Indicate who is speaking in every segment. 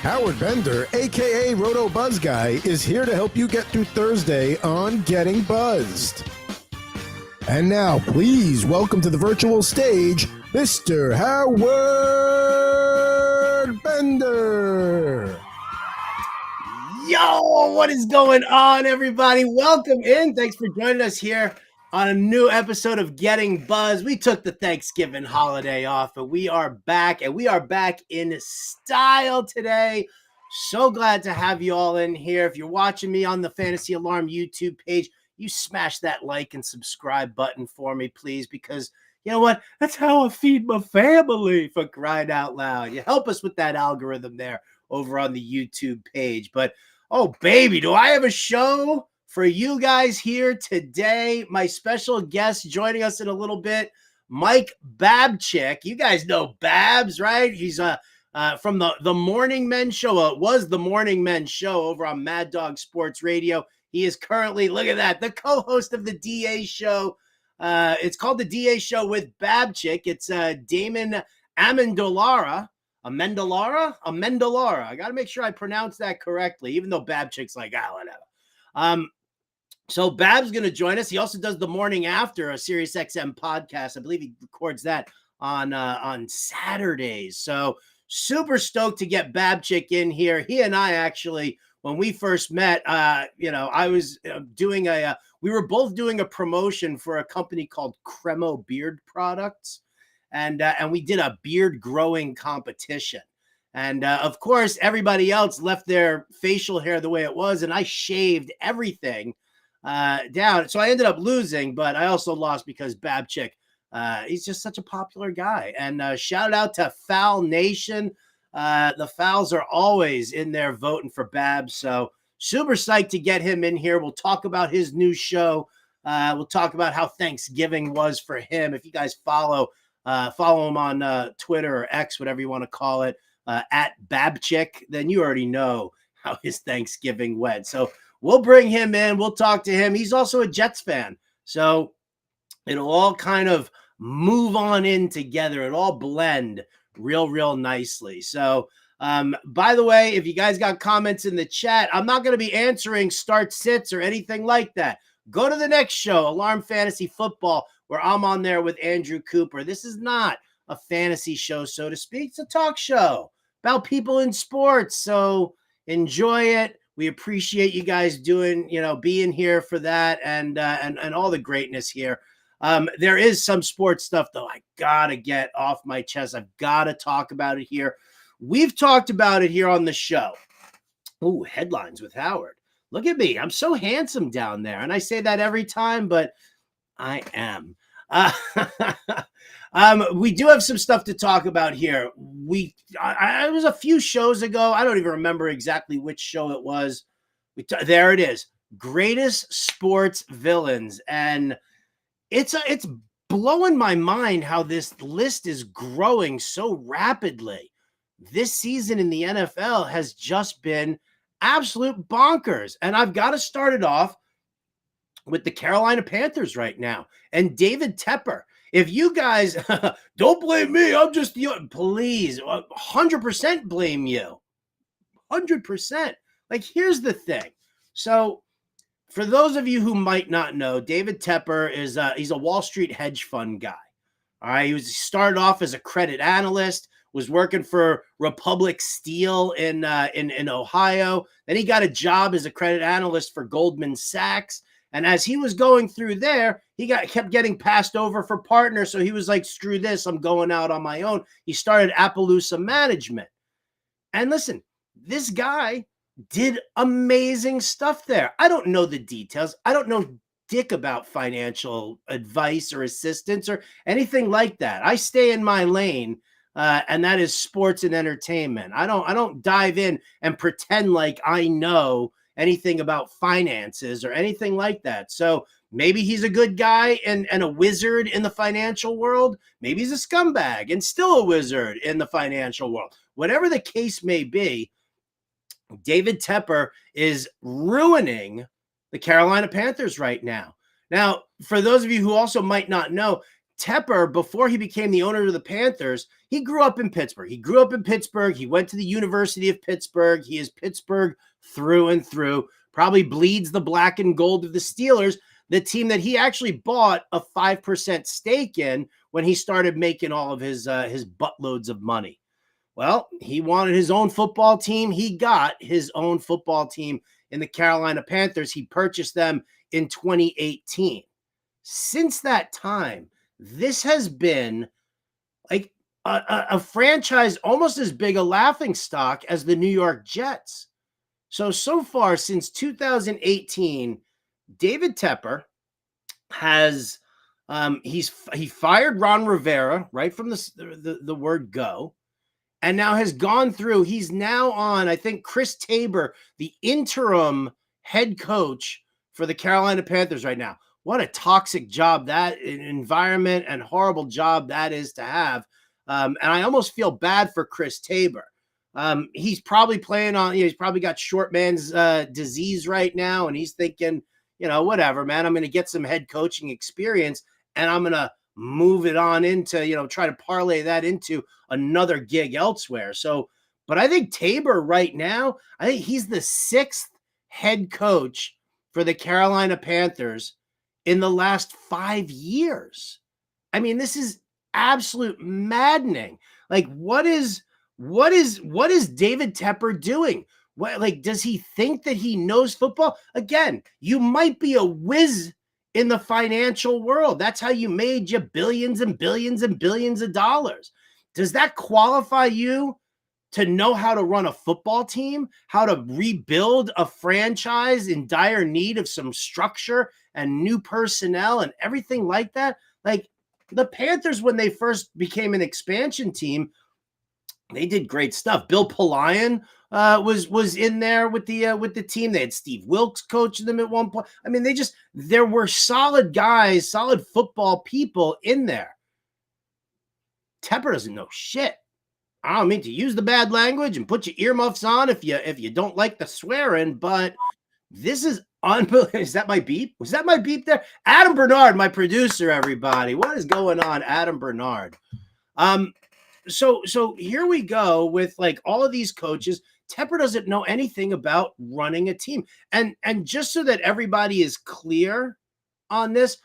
Speaker 1: Howard Bender, a.k.a. Roto Buzz Guy, is here to help you get through Thursday on Getting Buzzed. And now, please welcome to the virtual stage, Mr. Howard Bender.
Speaker 2: Yo, what is going on, everybody? Welcome in. Thanks for joining us here on a new episode of Getting Buzzed. We took the Thanksgiving holiday off, but we are back, and we are back in style today. So glad to have you all in here. If you're watching me on the Fantasy Alarm YouTube page, you smash that like and subscribe button for me, please, because you know what? That's how I feed my family, for crying out loud. You help us with that algorithm there over on the YouTube page. But oh, baby, do I have a show for you guys here today. My special guest joining us in a little bit, Mike Babchik. You guys know Babs, right? He's from the Morning Men Show. It was the Morning Men Show over on Mad Dog Sports Radio. He is currently, look at that, the co-host of the DA Show. It's called the DA Show with Babchik. It's Damon Amendolara. Amendolara. I got to make sure I pronounce that correctly, even though Babchik's like, whatever. So Bab's going to join us. He also does the Morning After, a SiriusXM podcast. I believe he records that on Saturdays. So super stoked to get Babchik in here. He and I actually, when we first met, I was doing we were both doing a promotion for a company called Cremo Beard Products. And we did a beard growing competition. And of course, everybody else left their facial hair the way it was. And I shaved everything down. So I ended up losing, but I also lost because Babchik, he's just such a popular guy. And shout out to Foul Nation. The Fouls are always in there voting for Babs. So super psyched to get him in here. We'll talk about his new show. We'll talk about how Thanksgiving was for him. If you guys follow him on Twitter or X, whatever you want to call it, at Babchik, then you already know how his Thanksgiving went. So we'll bring him in. We'll talk to him. He's also a Jets fan. So it'll all kind of move on in together. It'll all blend real nicely. So by the way, if you guys got comments in the chat, I'm not going to be answering start sits or anything like that. Go to the next show, Alarm Fantasy Football, where I'm on there with Andrew Cooper. This is not a fantasy show, so to speak. It's a talk show about people in sports. So enjoy it. We appreciate you guys being here for that and all the greatness here. There is some sports stuff, though, I got to get off my chest. I've got to talk about it here. We've talked about it here on the show. Ooh, headlines with Howard. Look at me. I'm so handsome down there. And I say that every time, but I am. We do have some stuff to talk about here. It was a few shows ago. I don't even remember exactly which show it was. There it is. Greatest sports villains. And it's blowing my mind how this list is growing so rapidly. This season in the NFL has just been absolute bonkers. And I've got to start it off with the Carolina Panthers right now and David Tepper. If you guys don't blame me, I'm just please 100% blame you. 100%. Like, here's the thing. So for those of you who might not know, David Tepper is he's a Wall Street hedge fund guy. All right. He started off as a credit analyst, was working for Republic Steel in Ohio. Then he got a job as a credit analyst for Goldman Sachs. And as he was going through there, he kept getting passed over for partner. So he was like, screw this, I'm going out on my own. He started Appaloosa Management. And listen, this guy did amazing stuff there. I don't know the details. I don't know dick about financial advice or assistance or anything like that. I stay in my lane, and that is sports and entertainment. I don't dive in and pretend like I know anything about finances or anything like that. So maybe he's a good guy and a wizard in the financial world. Maybe he's a scumbag and still a wizard in the financial world. Whatever the case may be, David Tepper is ruining the Carolina Panthers right now. Now, for those of you who also might not know, Tepper, before he became the owner of the Panthers, he grew up in Pittsburgh. He went to the University of Pittsburgh. He is Pittsburgh through and through, probably bleeds the black and gold of the Steelers, the team that he actually bought a 5% stake in when he started making all of his buttloads of money. Well, he wanted his own football team. He got his own football team in the Carolina Panthers. He purchased them in 2018. Since that time, this has been like a franchise almost as big a laughingstock as the New York Jets. So far since 2018, David Tepper has he fired Ron Rivera right from the word go, and now has gone through. He's now on, I think, Chris Tabor, the interim head coach for the Carolina Panthers right now. What a toxic job, that environment, and horrible job that is to have. And I almost feel bad for Chris Tabor. He's probably playing on, he's probably got short man's disease right now. And he's thinking, whatever, man, I'm going to get some head coaching experience and I'm going to move it on into, try to parlay that into another gig elsewhere. So, but I think Tabor right now, I think he's the 6th head coach for the Carolina Panthers in the last 5 years. I mean, this is absolute maddening. Like, what is David Tepper doing? What, does he think that he knows football? Again, you might be a whiz in the financial world. That's how you made your billions and billions and billions of dollars. Does that qualify you to know how to run a football team, how to rebuild a franchise in dire need of some structure and new personnel and everything like that? Like, the Panthers, when they first became an expansion team, they did great stuff. Bill Polian was in there with the team. They had Steve Wilkes coaching them at one point. I mean, there were solid guys, solid football people in there. Tepper doesn't know shit. I don't mean to use the bad language, and put your earmuffs on if you don't like the swearing, but this is unbelievable. Is that my beep? Was that my beep there? Adam Bernard, my producer, everybody. What is going on, Adam Bernard? So here we go with like all of these coaches. Tepper doesn't know anything about running a team. And just so that everybody is clear on this,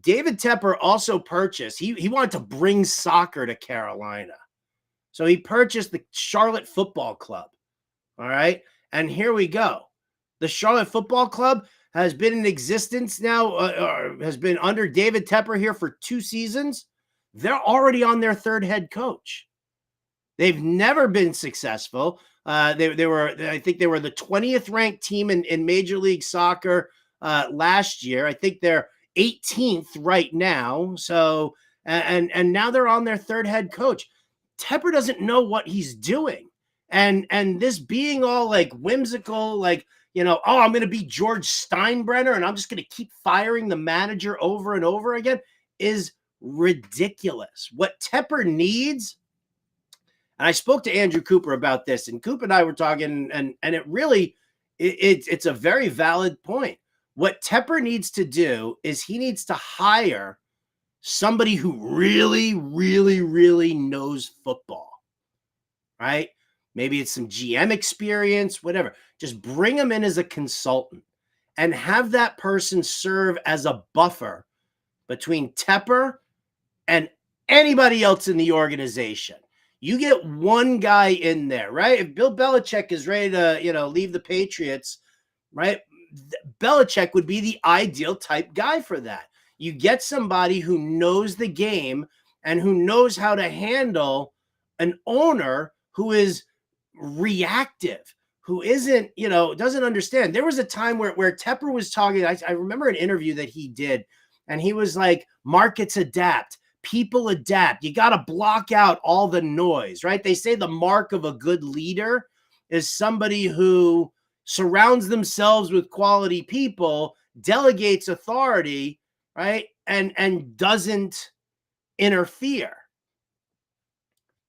Speaker 2: David Tepper also purchased, he wanted to bring soccer to Carolina. So he purchased the Charlotte Football Club. All right. And here we go. The Charlotte Football Club has been in existence now, has been under David Tepper here for 2 seasons. They're already on their 3rd head coach. They've never been successful. They were, I think they were the 20th ranked team in Major League Soccer last year. I think they're 18th right now. So, and now they're on their 3rd head coach. Tepper doesn't know what he's doing. And this being all like whimsical, like, I'm going to be George Steinbrenner and I'm just going to keep firing the manager over and over again is ridiculous. What Tepper needs, and I spoke to Andrew Cooper about this, and Cooper and I were talking, and it really, it's a very valid point. What Tepper needs to do is he needs to hire somebody who really, really, really knows football, right? Maybe it's some GM experience, whatever. Just bring him in as a consultant and have that person serve as a buffer between Tepper and anybody else in the organization. You get one guy in there, right? If Bill Belichick is ready to, leave the Patriots, right? Belichick would be the ideal type guy for that. You get somebody who knows the game and who knows how to handle an owner who is reactive, who isn't, doesn't understand. There was a time where Tepper was talking. I remember an interview that he did, and he was like, markets adapt. People adapt. You got to block out all the noise, right? They say the mark of a good leader is somebody who surrounds themselves with quality people, delegates authority, right? And doesn't interfere.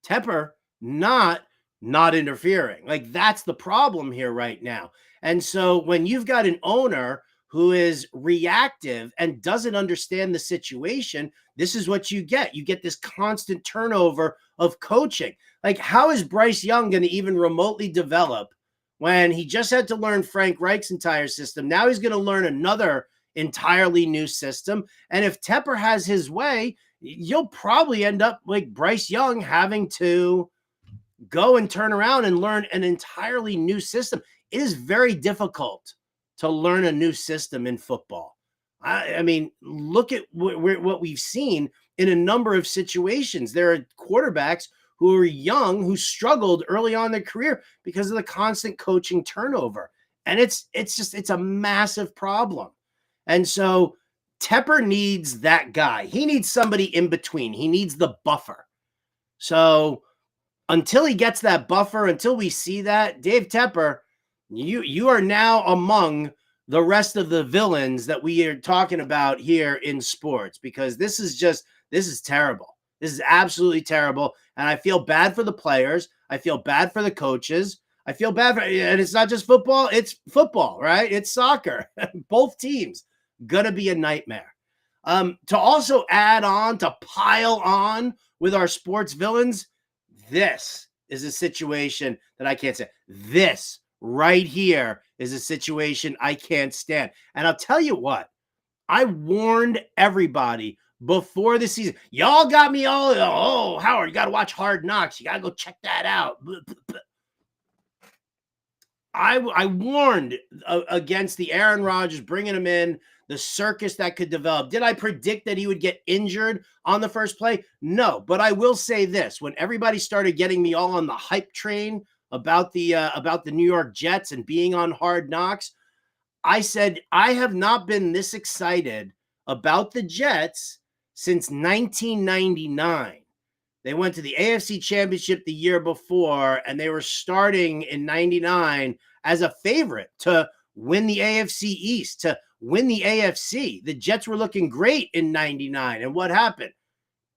Speaker 2: Tepper, not interfering. Like, that's the problem here right now. And so when you've got an owner who is reactive and doesn't understand the situation, this is what you get. You get this constant turnover of coaching. Like, how is Bryce Young going to even remotely develop when he just had to learn Frank Reich's entire system? Now he's going to learn another entirely new system. And if Tepper has his way, you'll probably end up like Bryce Young having to go and turn around and learn an entirely new system. It is very difficult to learn a new system in football. I mean, look at what we've seen in a number of situations. There are quarterbacks who are young, who struggled early on in their career because of the constant coaching turnover. And it's a massive problem. And so Tepper needs that guy. He needs somebody in between. He needs the buffer. So until he gets that buffer, until we see that, Dave Tepper, you are now among the rest of the villains that we are talking about here in sports, because this is terrible. This is absolutely terrible. And I feel bad for the players. I feel bad for the coaches. I feel bad for, and it's not just football, it's football, right? It's soccer. Both teams gonna be a nightmare. To also add on, to pile on with our sports villains, this is a situation that I can't stand. This right here is a situation I can't stand. And I'll tell you what, I warned everybody before the season. Y'all got me all, oh, Howard, you got to watch Hard Knocks. You got to go check that out. I warned against the Aaron Rodgers, bringing him in, the circus that could develop. Did I predict that he would get injured on the first play? No, but I will say this. When everybody started getting me all on the hype train about the New York Jets and being on Hard Knocks, I said, I have not been this excited about the Jets since 1999. They went to the AFC Championship the year before, and they were starting in 99 as a favorite to win the AFC East, to win the AFC. The Jets were looking great in 99. And what happened?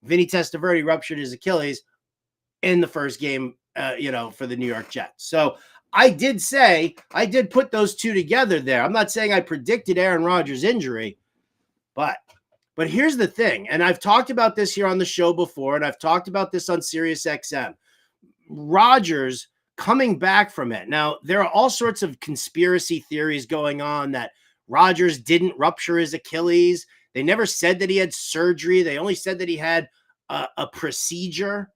Speaker 2: Vinny Testaverde ruptured his Achilles in the first game, for the New York Jets. So I did put those two together there. I'm not saying I predicted Aaron Rodgers' injury, but here's the thing, and I've talked about this here on the show before, and I've talked about this on SiriusXM. Rodgers coming back from it. Now, there are all sorts of conspiracy theories going on that Rodgers didn't rupture his Achilles. They never said that he had surgery. They only said that he had a procedure.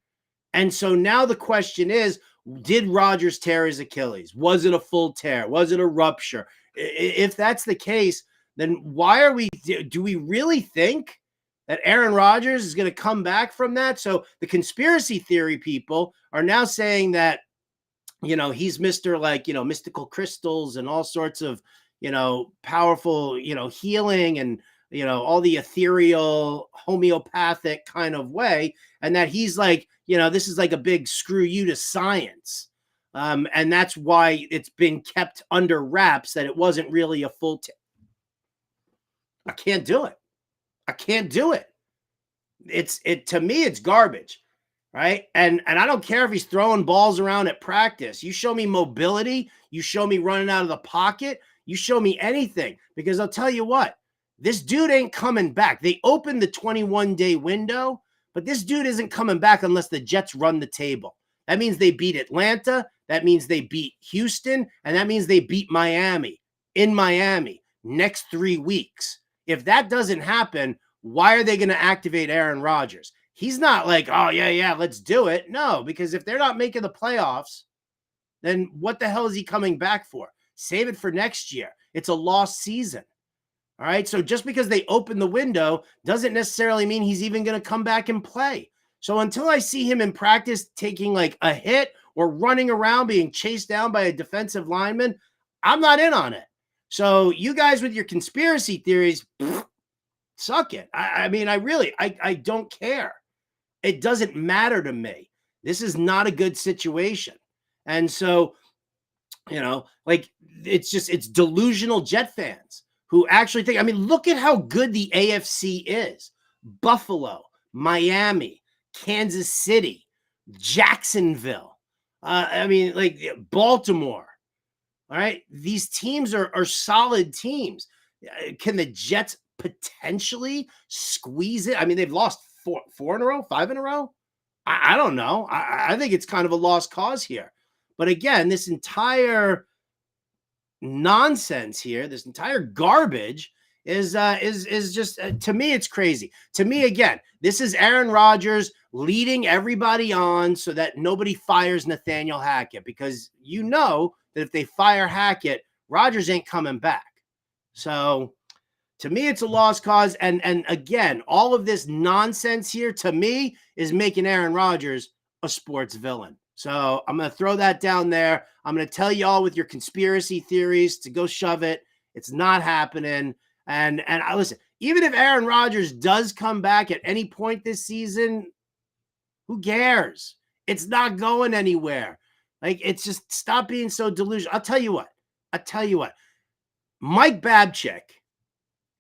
Speaker 2: And so now the question is, did Rodgers tear his Achilles? Was it a full tear? Was it a rupture? If that's the case, then do we really think that Aaron Rodgers is going to come back from that? So the conspiracy theory people are now saying that, he's Mr. mystical crystals and all sorts of, powerful, healing and, all the ethereal homeopathic kind of way. And that he's like, this is like a big screw you to science. And that's why it's been kept under wraps, that it wasn't really a full I can't do it. I can't do it. To me, it's garbage, right? And I don't care if he's throwing balls around at practice. You show me mobility, you show me running out of the pocket, you show me anything, because I'll tell you what, this dude ain't coming back. They opened the 21-day window, but this dude isn't coming back unless the Jets run the table. That means they beat Atlanta, that means they beat Houston, and that means they beat Miami in Miami next 3 weeks. If that doesn't happen, why are they going to activate Aaron Rodgers? He's not like, oh, yeah, let's do it. No, because if they're not making the playoffs, then what the hell is he coming back for? Save it for next year. It's a lost season. All right. So just because they open the window doesn't necessarily mean he's even going to come back and play. So until I see him in practice taking like a hit or running around being chased down by a defensive lineman, I'm not in on it. So you guys with your conspiracy theories, suck it. I mean, I don't care. It doesn't matter to me. This is not a good situation. And so, it's delusional Jet fans who actually think, look at how good the AFC is. Buffalo, Miami, Kansas City, Jacksonville, Baltimore. All right. These teams are solid teams. Can the Jets potentially squeeze it? I mean, they've lost four in a row, 5 in a row. I don't know. I think it's kind of a lost cause here. But again, this entire nonsense here, this entire garbage is just to me, it's crazy. To me, again, this is Aaron Rodgers leading everybody on so that nobody fires Nathaniel Hackett, because you know that if they fire Hackett, Rodgers ain't coming back. So to me, it's a lost cause. And again, all of this nonsense here, to me, is making Aaron Rodgers a sports villain. So I'm going to throw that down there. I'm going to tell you all with your conspiracy theories to go shove it. It's not happening. And I listen, even if Aaron Rodgers does come back at any point this season, who cares? It's not going anywhere. Like, it's just, stop being so delusional. I'll tell you what. Mike Babchik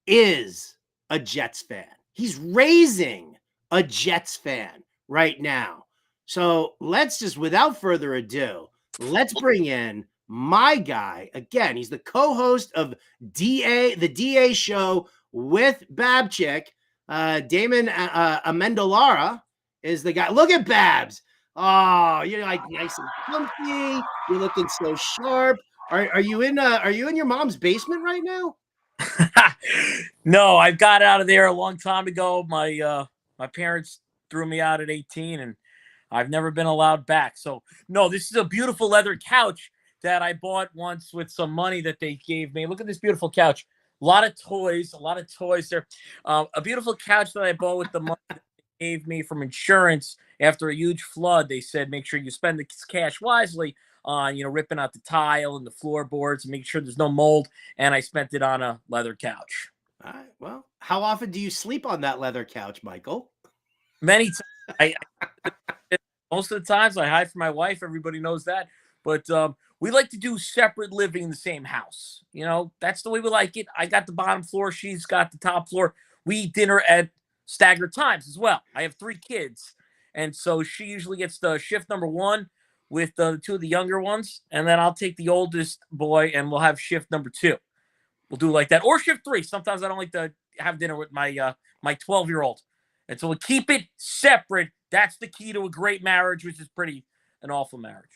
Speaker 2: is a Jets fan. He's raising a Jets fan right now. So let's just, without further ado, let's bring in my guy. Again, he's the co-host of the DA show with Babchik. Damon Amendolara is the guy. Look at Babs. Oh, you're like nice and comfy. You're looking so sharp. Are you in your mom's basement right now?
Speaker 3: No, I got out of there a long time ago. My parents threw me out at 18, and I've never been allowed back. So, no, this is a beautiful leather couch that I bought once with some money that they gave me. Look at this beautiful couch. A lot of toys there. A beautiful couch that I bought with the money that they gave me from insurance after a huge flood. They said, make sure you spend the cash wisely on, ripping out the tile and the floorboards and make sure there's no mold. And I spent it on a leather couch.
Speaker 2: All right. Well, how often do you sleep on that leather couch, Michael?
Speaker 3: Many times. Most of the times I hide from my wife. Everybody knows that. But we like to do separate living in the same house. That's the way we like it. I got the bottom floor. She's got the top floor. We eat dinner at staggered times as well. I have 3 kids. And so she usually gets the shift number 1 with the 2 of the younger ones. And then I'll take the oldest boy and we'll have shift number 2. We'll do like that. Or shift 3. Sometimes I don't like to have dinner with my 12-year-old. And so we'll keep it separate. That's the key to a great marriage, which is an awful marriage.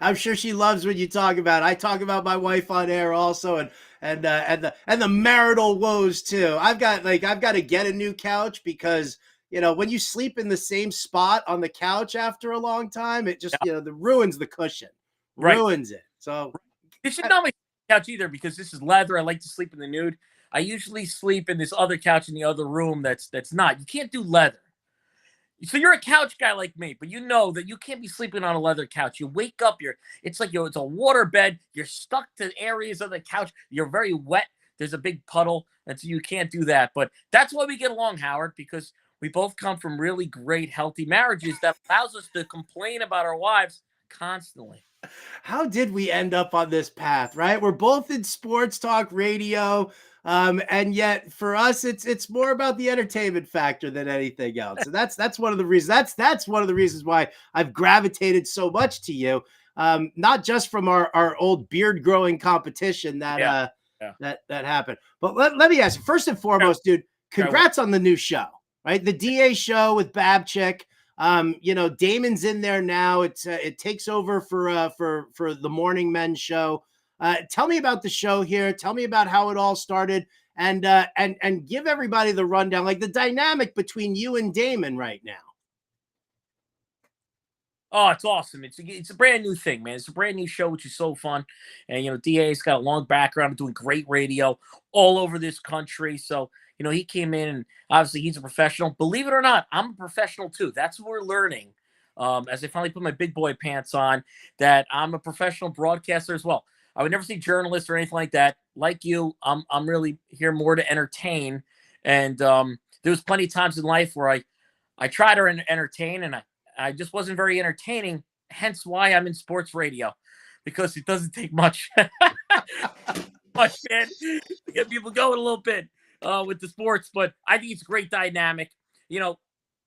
Speaker 2: I'm sure she loves what you talk about. I talk about my wife on air also, and the marital woes too. I've got to get a new couch because when you sleep in the same spot on the couch after a long time, it just ruins the cushion, ruins it. So
Speaker 3: this should not be a couch either because this is leather. I like to sleep in the nude. I usually sleep in this other couch in the other room. That's not. You can't do leather. So you're a couch guy like me, but you know that you can't be sleeping on a leather couch. You wake up, it's like it's a water bed. You're stuck to areas of the couch. You're very wet. There's a big puddle, and so you can't do that. But that's why we get along, Howard, because we both come from really great, healthy marriages that allows us to complain about our wives constantly.
Speaker 2: How did we end up on this path, right? We're both in sports talk radio. And yet for us, it's more about the entertainment factor than anything else. And that's one of the reasons that's one of the reasons why I've gravitated so much to you. Not just from our old beard growing competition that happened. But let me ask you, first and foremost, dude, congrats on the new show, right? The DA show with Babchik. Damon's in there now. It takes over for the Morning Men show. Tell me about the show here. Tell me about how it all started, and give everybody the rundown, like the dynamic between you and Damon right now.
Speaker 3: Oh, it's awesome. It's a brand new thing, man. It's a brand new show, which is so fun. And, DA's got a long background of doing great radio all over this country. So, he came in and obviously he's a professional. Believe it or not, I'm a professional too. That's what we're learning. As I finally put my big boy pants on, that I'm a professional broadcaster as well. I would never say journalist or anything like that. Like you, I'm really here more to entertain. And there was plenty of times in life where I try to entertain and I just wasn't very entertaining. Hence why I'm in sports radio, because it doesn't take much, man, to get people going a little bit with the sports. But I think it's a great dynamic. DA's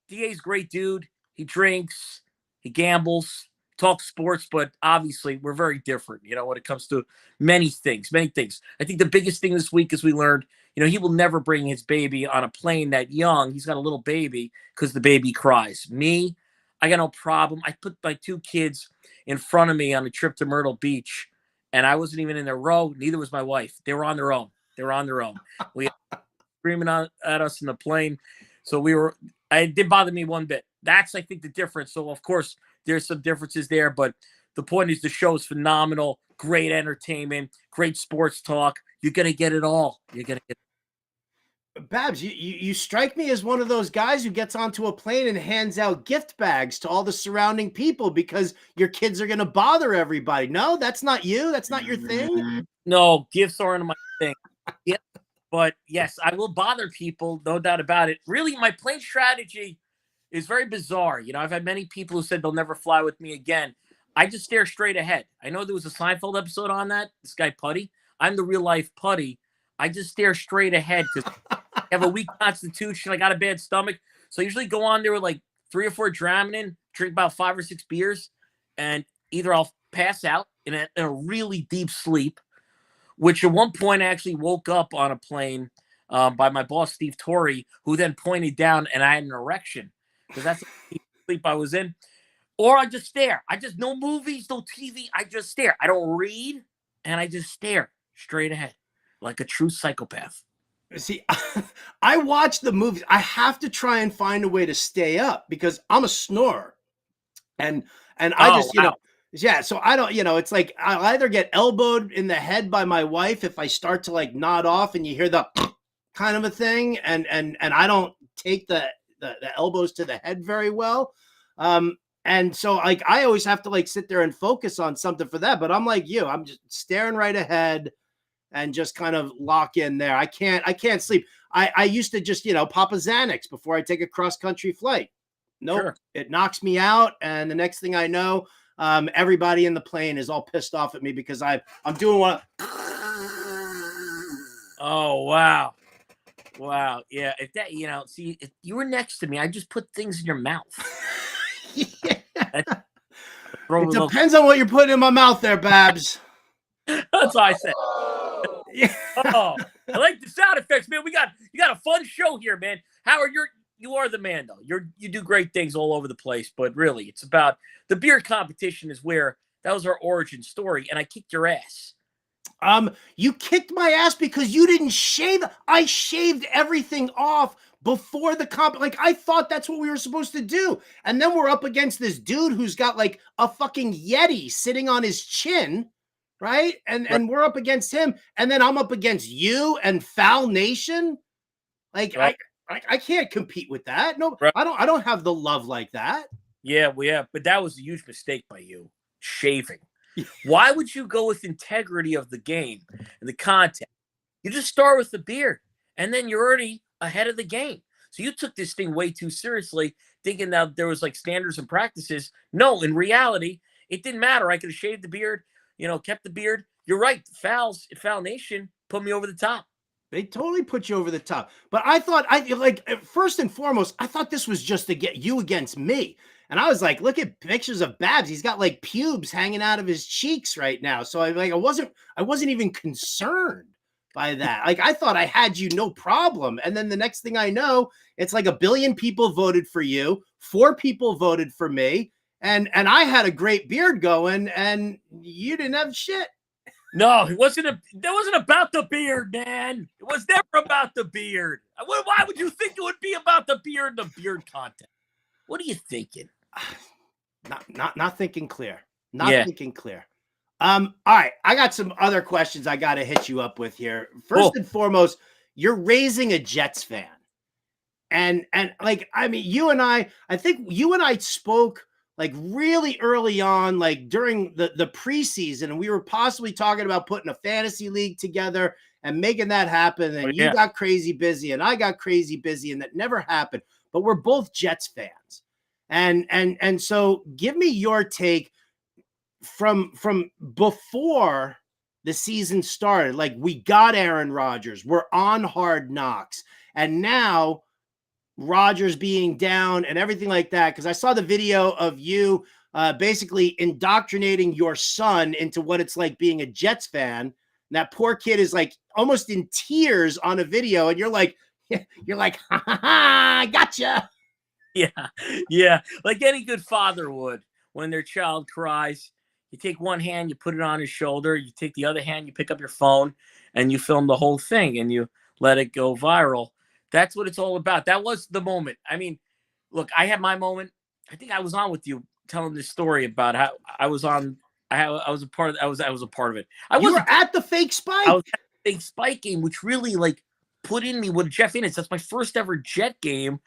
Speaker 3: a great dude. He drinks, he gambles, talk sports, but obviously we're very different, when it comes to many things. I think the biggest thing this week is we learned, he will never bring his baby on a plane that young. He's got a little baby because the baby cries. Me, I got no problem. I put my 2 kids in front of me on a trip to Myrtle Beach, and I wasn't even in their row. Neither was my wife. They were on their own. We screaming at us in the plane. So it didn't bother me one bit. That's, I think, the difference. So, of course, there's some differences there, but the point is the show is phenomenal, great entertainment, great sports talk. You're going to get it all. You're going to get
Speaker 2: Babs, you strike me as one of those guys who gets onto a plane and hands out gift bags to all the surrounding people because your kids are going to bother everybody. No, that's not you. That's not your thing.
Speaker 3: No, gifts aren't my thing. Yeah, but yes, I will bother people, no doubt about it. Really, my plane strategy is very bizarre. I've had many people who said they'll never fly with me again. I just stare straight ahead. I know there was a Seinfeld episode on that. This guy Putty. I'm the real life Putty. I just stare straight ahead because I have a weak constitution. I got a bad stomach. So I usually go on there with like 3 or 4 Dramamine, drink about 5 or 6 beers, and either I'll pass out in a really deep sleep, which at one point I actually woke up on a plane by my boss, Steve Torrey, who then pointed down and I had an erection because that's the deep sleep I was in. Or I just stare. No movies, no TV. I just stare. I don't read, and I just stare straight ahead like a true psychopath.
Speaker 2: See, I watch the movies. I have to try and find a way to stay up because I'm a snorer. And I just,
Speaker 3: wow.
Speaker 2: Yeah, so I don't, it's like I'll either get elbowed in the head by my wife if I start to like nod off and you hear the kind of a thing, and I don't take the elbows to the head very well. And so like I always have to like sit there and focus on something for that. But I'm like you, I'm just staring right ahead and just kind of lock in there. I can't sleep. I used to just, pop a Xanax before I take a cross-country flight. Nope, sure. It knocks me out. And the next thing I know, everybody in the plane is all pissed off at me because I'm doing one.
Speaker 3: Oh, wow. Wow. Yeah. If that, see, if you were next to me, I just put things in your mouth.
Speaker 2: Yeah. It depends on what you're putting in my mouth there, Babs.
Speaker 3: That's what I said.
Speaker 2: Yeah.
Speaker 3: Oh, I like the sound effects, man. You got a fun show here, man. Howard, you are the man, though. You do great things all over the place, but really, it's about the beard competition is where that was our origin story, and I kicked your ass.
Speaker 2: You kicked my ass because you didn't shave. I shaved everything off before the comp. Like, I thought that's what we were supposed to do. And then we're up against this dude who's got like a fucking Yeti sitting on his chin, right? And we're up against him. And then I'm up against you and Foul Nation. Like, right. I can't compete with that. No, right. I don't have the love like that.
Speaker 3: Yeah, but that was a huge mistake by you, shaving. Why would you go with integrity of the game and the content? You just start with the beard, and then you're already ahead of the game. So you took this thing way too seriously, thinking that there was like standards and practices. No, in reality, it didn't matter. I could have shaved the beard, kept the beard. You're right. Foul Nation put me over the top.
Speaker 2: They totally put you over the top. But I thought, first and foremost, I thought this was just to get you against me. And I was like, look at pictures of Babs. He's got like pubes hanging out of his cheeks right now. So I wasn't even concerned by that. Like, I thought I had you no problem. And then the next thing I know, it's like 1 billion people voted for you. 4 people voted for me. And I had a great beard going and you didn't have shit.
Speaker 3: No, that wasn't about the beard, man. It was never about the beard. Why would you think it would be about the beard and the beard content? What are you thinking?
Speaker 2: Not thinking clear. Thinking clear. All right. I got some other questions I got to hit you up with here. First and foremost, you're raising a Jets fan. And like, I mean, I think you and I spoke like really early on, like during the preseason, and we were possibly talking about putting a fantasy league together and making that happen. And you got crazy busy and I got crazy busy, and that never happened. But we're both Jets fans. And so give me your take from before the season started. Like, we got Aaron Rodgers, we're on Hard Knocks, and now Rodgers being down and everything like that. Because I saw the video of you basically indoctrinating your son into what it's like being a Jets fan. And that poor kid is like almost in tears on a video, and you're like, ha, ha, ha, I gotcha.
Speaker 3: Yeah, like any good father would when their child cries. You take one hand, you put it on his shoulder. You take the other hand, you pick up your phone, and you film the whole thing, and you let it go viral. That's what it's all about. That was the moment. I mean, look, I had my moment. I think I was on with you telling this story about how I was on. I was a part of. I was a part of it.
Speaker 2: You were at the fake spike.
Speaker 3: I was at the fake spike game, which really like put in me what Jeff in is. That's my first ever Jet game.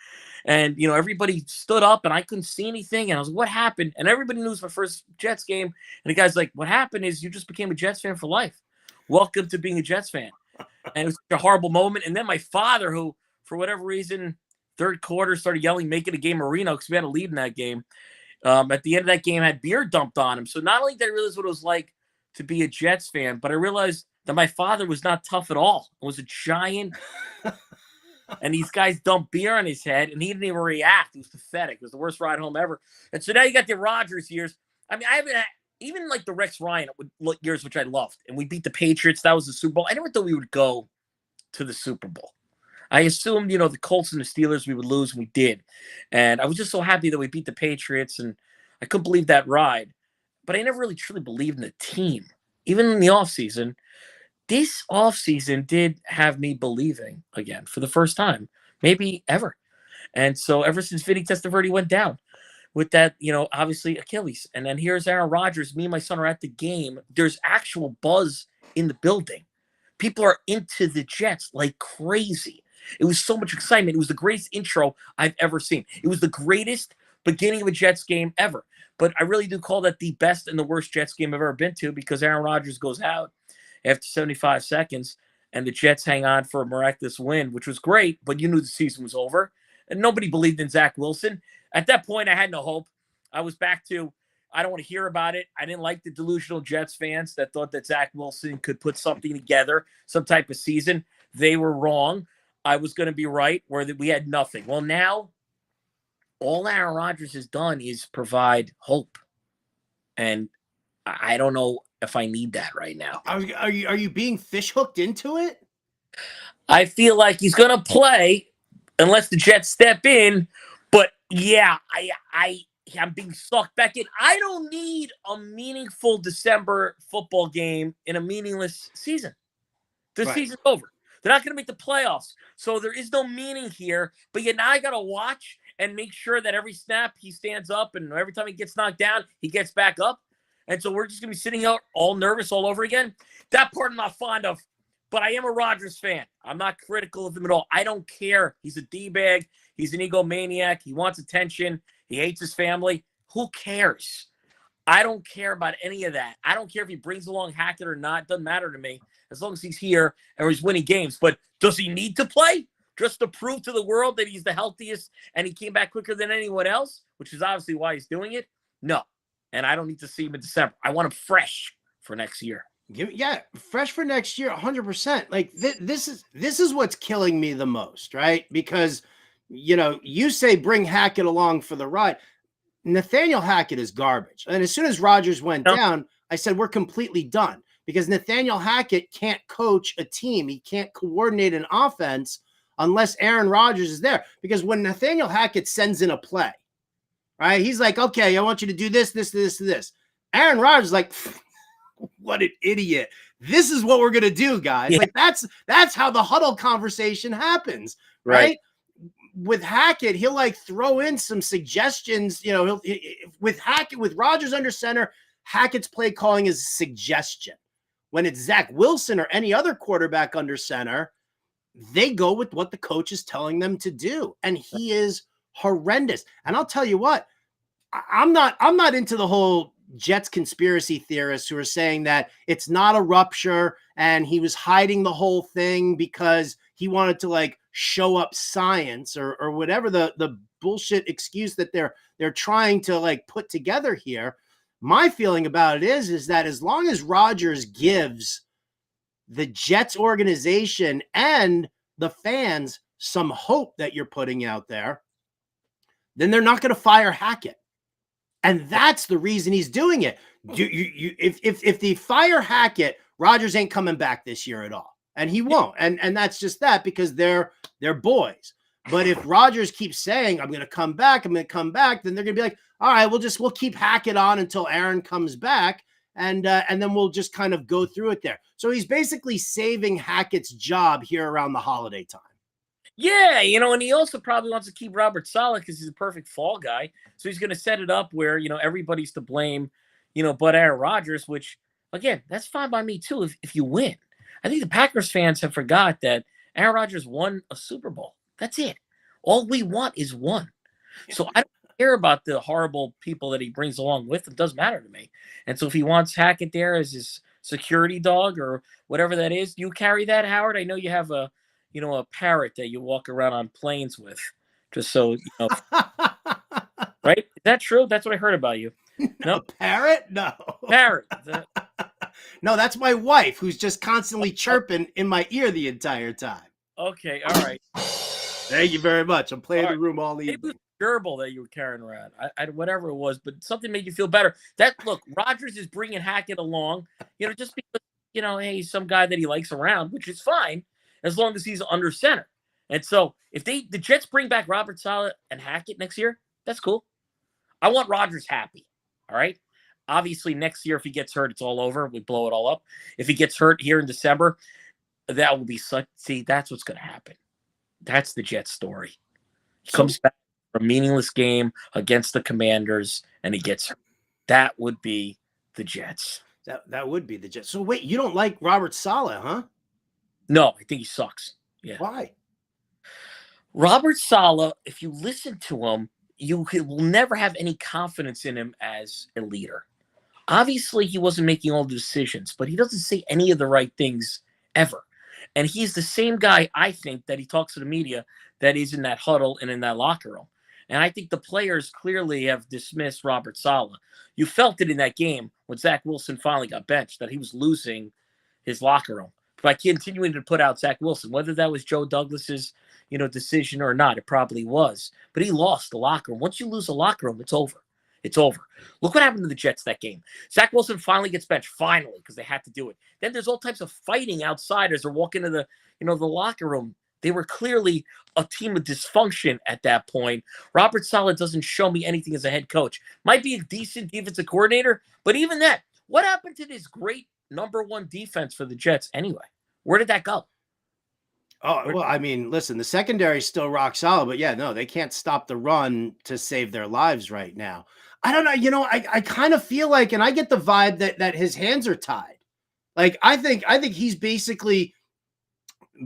Speaker 3: And, everybody stood up and I couldn't see anything. And I was like, what happened? And everybody knew it was my first Jets game. And the guy's like, what happened is you just became a Jets fan for life. Welcome to being a Jets fan. And it was a horrible moment. And then my father, who, for whatever reason, third quarter started yelling, make it a game of Reno because we had a lead in that game. At the end of that game, had beer dumped on him. So not only did I realize what it was like to be a Jets fan, but I realized that my father was not tough at all. It was a giant... And these guys dumped beer on his head, and he didn't even react. It was pathetic. It was the worst ride home ever. And so now you got the Rodgers years. I mean, I haven't even like the Rex Ryan years, which I loved. And we beat the Patriots. That was the Super Bowl. I never thought we would go to the Super Bowl. I assumed, the Colts and the Steelers we would lose, and we did. And I was just so happy that we beat the Patriots, and I couldn't believe that ride. But I never really truly believed in the team, even in the offseason. This offseason did have me believing again for the first time, maybe ever. And so ever since Vinny Testaverde went down with that, obviously Achilles. And then here's Aaron Rodgers. Me and my son are at the game. There's actual buzz in the building. People are into the Jets like crazy. It was so much excitement. It was the greatest intro I've ever seen. It was the greatest beginning of a Jets game ever. But I really do call that the best and the worst Jets game I've ever been to because Aaron Rodgers goes out after 75 seconds, and the Jets hang on for a miraculous win, which was great, but you knew the season was over, and nobody believed in Zach Wilson. At that point, I had no hope. I was back to, I don't want to hear about it. I didn't like the delusional Jets fans that thought that Zach Wilson could put something together, some type of season. They were wrong. I was going to be right, where we had nothing. Well, now, all Aaron Rodgers has done is provide hope, and I don't know if I need that right now.
Speaker 2: Are you being fish hooked into it?
Speaker 3: I feel like he's going to play unless the Jets step in. But yeah, I'm being sucked back in. I don't need a meaningful December football game in a meaningless season. The season's over. They're not going to make the playoffs. So there is no meaning here. But yet now I got to watch and make sure that every snap he stands up and every time he gets knocked down, he gets back up. And so we're just going to be sitting out all nervous all over again. That part I'm not fond of, but I am a Rodgers fan. I'm not critical of him at all. I don't care. He's a D-bag. He's an egomaniac. He wants attention. He hates his family. Who cares? I don't care about any of that. I don't care if he brings along Hackett or not. It doesn't matter to me as long as he's here and he's winning games. But does he need to play just to prove to the world that he's the healthiest and he came back quicker than anyone else, which is obviously why he's doing it? No. And I don't need to see him in December. I want him fresh for next year.
Speaker 2: Yeah, fresh for next year, 100%. Like this is what's killing me the most, right? Because you say bring Hackett along for the ride. Nathaniel Hackett is garbage. And as soon as Rodgers went down, I said we're completely done because Nathaniel Hackett can't coach a team. He can't coordinate an offense unless Aaron Rodgers is there. Because when Nathaniel Hackett sends in a play, right? He's like, okay, I want you to do this, this, this, this. Aaron Rodgers is like, what an idiot. This is what we're going to do, guys. Yeah. Like that's how the huddle conversation happens, right? With Hackett, he'll like throw in some suggestions, with Hackett, with Rodgers under center, Hackett's play calling is a suggestion. When it's Zach Wilson or any other quarterback under center, they go with what the coach is telling them to do. And he is horrendous. And I'll tell you what, I'm not into the whole Jets conspiracy theorists who are saying that it's not a rupture and he was hiding the whole thing because he wanted to like show up science or whatever the bullshit excuse that they're trying to like put together here. My feeling about it is that as long as Rodgers gives the Jets organization and the fans some hope that you're putting out there, then they're not going to fire Hackett. And that's the reason he's doing it. If they fire Hackett, Rodgers ain't coming back this year at all. And he won't. And that's just that because they're boys. But if Rodgers keeps saying, I'm going to come back, then they're going to be like, all right, we'll keep Hackett on until Aaron comes back. And then we'll just kind of go through it there. So he's basically saving Hackett's job here around the holiday time.
Speaker 3: Yeah, and he also probably wants to keep Robert Saleh because he's a perfect fall guy. So he's going to set it up where, everybody's to blame, but Aaron Rodgers, which, again, that's fine by me too if you win. I think the Packers fans have forgot that Aaron Rodgers won a Super Bowl. That's it. All we want is one. So I don't care about the horrible people that he brings along with him. It doesn't matter to me. And so if he wants Hackett there as his security dog or whatever that is, you carry that, Howard. I know you have a parrot that you walk around on planes with, just so right? Is that true? That's what I heard about you.
Speaker 2: No, parrot? No.
Speaker 3: Parrot.
Speaker 2: No, that's my wife who's just constantly chirping in my ear the entire time.
Speaker 3: Okay, all right.
Speaker 2: Thank you very much. I'm playing the room all evening.
Speaker 3: It was a gerbil that you were carrying around. I whatever it was, but something made you feel better. Look, Rodgers is bringing Hackett along, just because, hey, he's some guy that he likes around, which is fine as long as he's under center. And so if the Jets bring back Robert Saleh and Hackett next year, that's cool. I want Rodgers happy. All right. Obviously, next year, if he gets hurt, it's all over. We blow it all up. If he gets hurt here in December, that will be that's what's going to happen. That's the Jets story. He comes back for a meaningless game against the Commanders, and he gets hurt. That would be the Jets.
Speaker 2: That would be the Jets. So wait, you don't like Robert Saleh, huh?
Speaker 3: No, I think he sucks. Yeah.
Speaker 2: Why?
Speaker 3: Robert Saleh, if you listen to him, you will never have any confidence in him as a leader. Obviously, he wasn't making all the decisions, but he doesn't say any of the right things ever. And he's the same guy, I think, that he talks to the media that is in that huddle and in that locker room. And I think the players clearly have dismissed Robert Saleh. You felt it in that game when Zach Wilson finally got benched, that he was losing his locker room by continuing to put out Zach Wilson, whether that was Joe Douglas's, decision or not. It probably was. But he lost the locker room. Once you lose a locker room, it's over. It's over. Look what happened to the Jets that game. Zach Wilson finally gets benched, finally, because they had to do it. Then there's all types of fighting outside as they're walking into the locker room. They were clearly a team of dysfunction at that point. Robert Saleh doesn't show me anything as a head coach. Might be a decent defensive coordinator, but even that, what happened to this great number one defense for the Jets anyway? Where did that go?
Speaker 2: Oh, well, I mean, listen, the secondary is still rock solid, but yeah, no, they can't stop the run to save their lives right now. I don't know. I kind of feel like, and I get the vibe that his hands are tied. Like, I think he's basically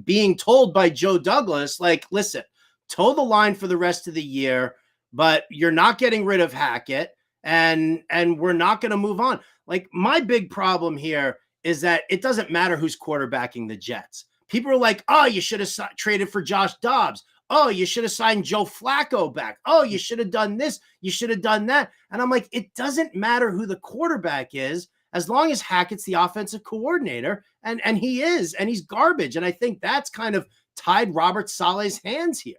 Speaker 2: being told by Joe Douglas, like, listen, toe the line for the rest of the year, but you're not getting rid of Hackett and we're not going to move on. Like, my big problem here is that it doesn't matter who's quarterbacking the Jets. People are like, oh, you should have traded for Josh Dobbs. Oh, you should have signed Joe Flacco back. Oh, you should have done this. You should have done that. And I'm like, it doesn't matter who the quarterback is as long as Hackett's the offensive coordinator. And he is, and he's garbage. And I think that's kind of tied Robert Saleh's hands here.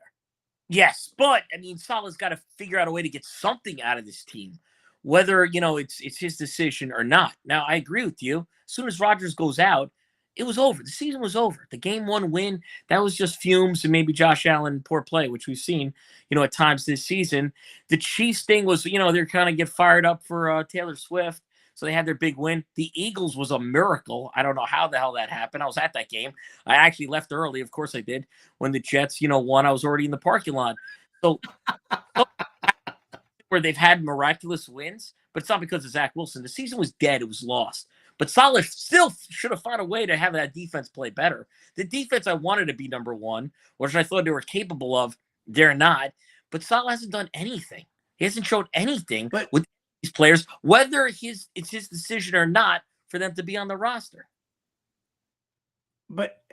Speaker 3: Yes, but, I mean, Saleh's got to figure out a way to get something out of this team, whether, it's his decision or not. Now, I agree with you. As soon as Rodgers goes out, it was over. The season was over. The game one win, that was just fumes and maybe Josh Allen poor play, which we've seen, at times this season. The Chiefs thing was, they're kind of get fired up for Taylor Swift. So they had their big win. The Eagles was a miracle. I don't know how the hell that happened. I was at that game. I actually left early. Of course I did. When the Jets, won, I was already in the parking lot. So where they've had miraculous wins, but it's not because of Zach Wilson. The season was dead. It was lost. But Saleh still should have found a way to have that defense play better. The defense I wanted to be number one, which I thought they were capable of, they're not. But Saleh hasn't done anything. He hasn't showed anything with these players, whether it's his decision or not for them to be on the roster.
Speaker 2: But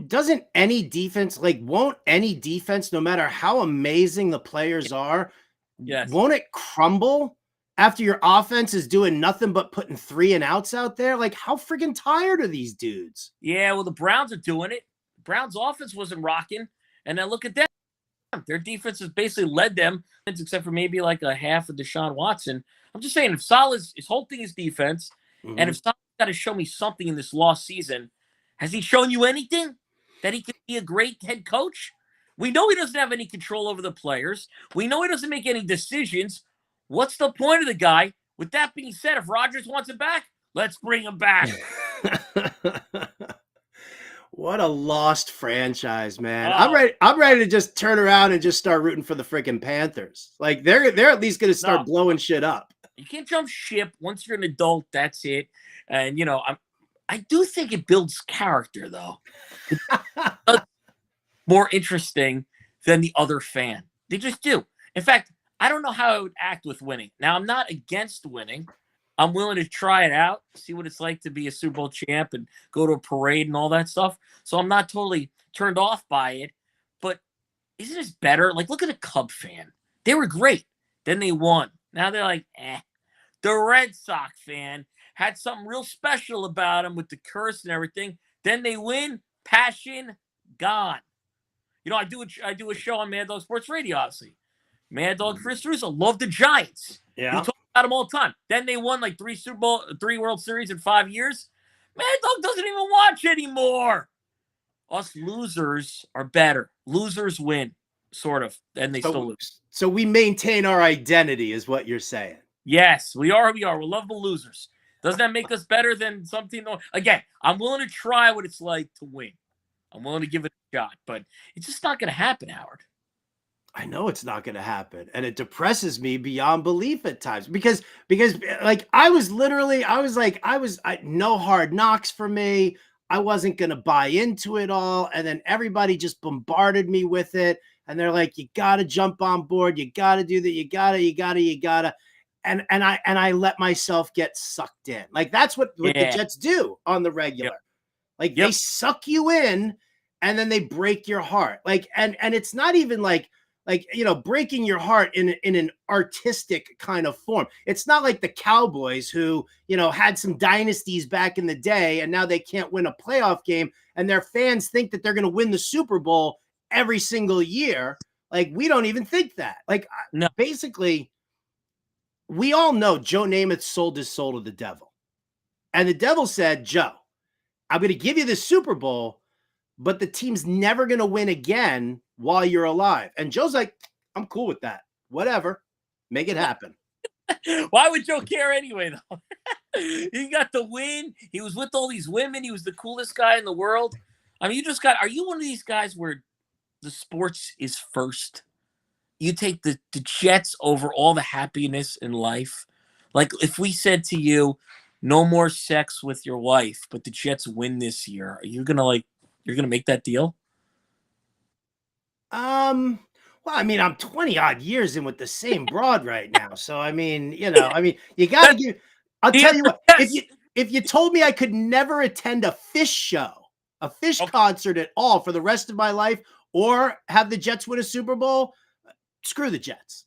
Speaker 2: doesn't any defense, won't any defense, no matter how amazing the players are, won't it crumble after your offense is doing nothing but putting 3 and outs out there? Like, how freaking tired are these dudes?
Speaker 3: Yeah, well, the Browns are doing it. The Browns' offense wasn't rocking. And then look at them. Their defense has basically led them, except for maybe like a half of Deshaun Watson. I'm just saying, if Saleh's his whole thing is defense, and if Saleh's got to show me something in this lost season, has he shown you anything that he could be a great head coach? We know he doesn't have any control over the players. We know he doesn't make any decisions. What's the point of the guy? With that being said, if Rodgers wants him back, let's bring him back.
Speaker 2: What a lost franchise, man. I'm ready to just turn around and just start rooting for the freaking Panthers. Like they're at least going to start blowing shit up.
Speaker 3: You can't jump ship. Once you're an adult, that's it. And I do think it builds character, though. More interesting than the other fan. They just do. In fact, I don't know how I would act with winning. Now, I'm not against winning. I'm willing to try it out, see what it's like to be a Super Bowl champ and go to a parade and all that stuff. So I'm not totally turned off by it. But isn't this better? Like, look at a Cub fan. They were great. Then they won. Now they're like, eh. The Red Sox fan had something real special about them with the curse and everything. Then they win. Passion gone. I do a show on Mad Dog Sports Radio, obviously. Mad Dog Chris Russo loved the Giants.
Speaker 2: Yeah.
Speaker 3: We talk about them all the time. Then they won like 3 World Series in 5 years. Mad Dog doesn't even watch anymore. Us losers are better. Losers win, sort of. And they still lose.
Speaker 2: So we maintain our identity, is what you're saying.
Speaker 3: Yes, we are. We're lovable losers. Doesn't that make us better than something? Again, I'm willing to try what it's like to win. I'm willing to give it a shot, but it's just not going to happen, Howard.
Speaker 2: I know it's not going to happen. And it depresses me beyond belief at times because like no hard knocks for me. I wasn't going to buy into it all. And then everybody just bombarded me with it. And they're like, you got to jump on board. You got to do that. You gotta. And I let myself get sucked in. Like that's what the Jets do on the regular. Yep. Like they suck you in and then they break your heart. Like, and it's not even like, breaking your heart in an artistic kind of form. It's not like the Cowboys who, had some dynasties back in the day and now they can't win a playoff game and their fans think that they're going to win the Super Bowl every single year. Like we don't even think that. Like basically we all know Joe Namath sold his soul to the devil. And the devil said, Joe, I'm going to give you the Super Bowl, but the team's never going to win again while you're alive. And Joe's like, I'm cool with that. Whatever. Make it happen.
Speaker 3: Why would Joe care anyway, though? He got the win. He was with all these women. He was the coolest guy in the world. I mean, are you one of these guys where the sports is first? You take the Jets over all the happiness in life? Like, if we said to you, no more sex with your wife, but the Jets win this year, are you going to you're going to make that deal?
Speaker 2: Well, I mean, I'm 20 odd years in with the same broad right now. So, I mean, you got to give, I'll tell you what, if you told me I could never attend a fish show, a fish concert at all for the rest of my life, or have the Jets win a Super Bowl, screw the Jets.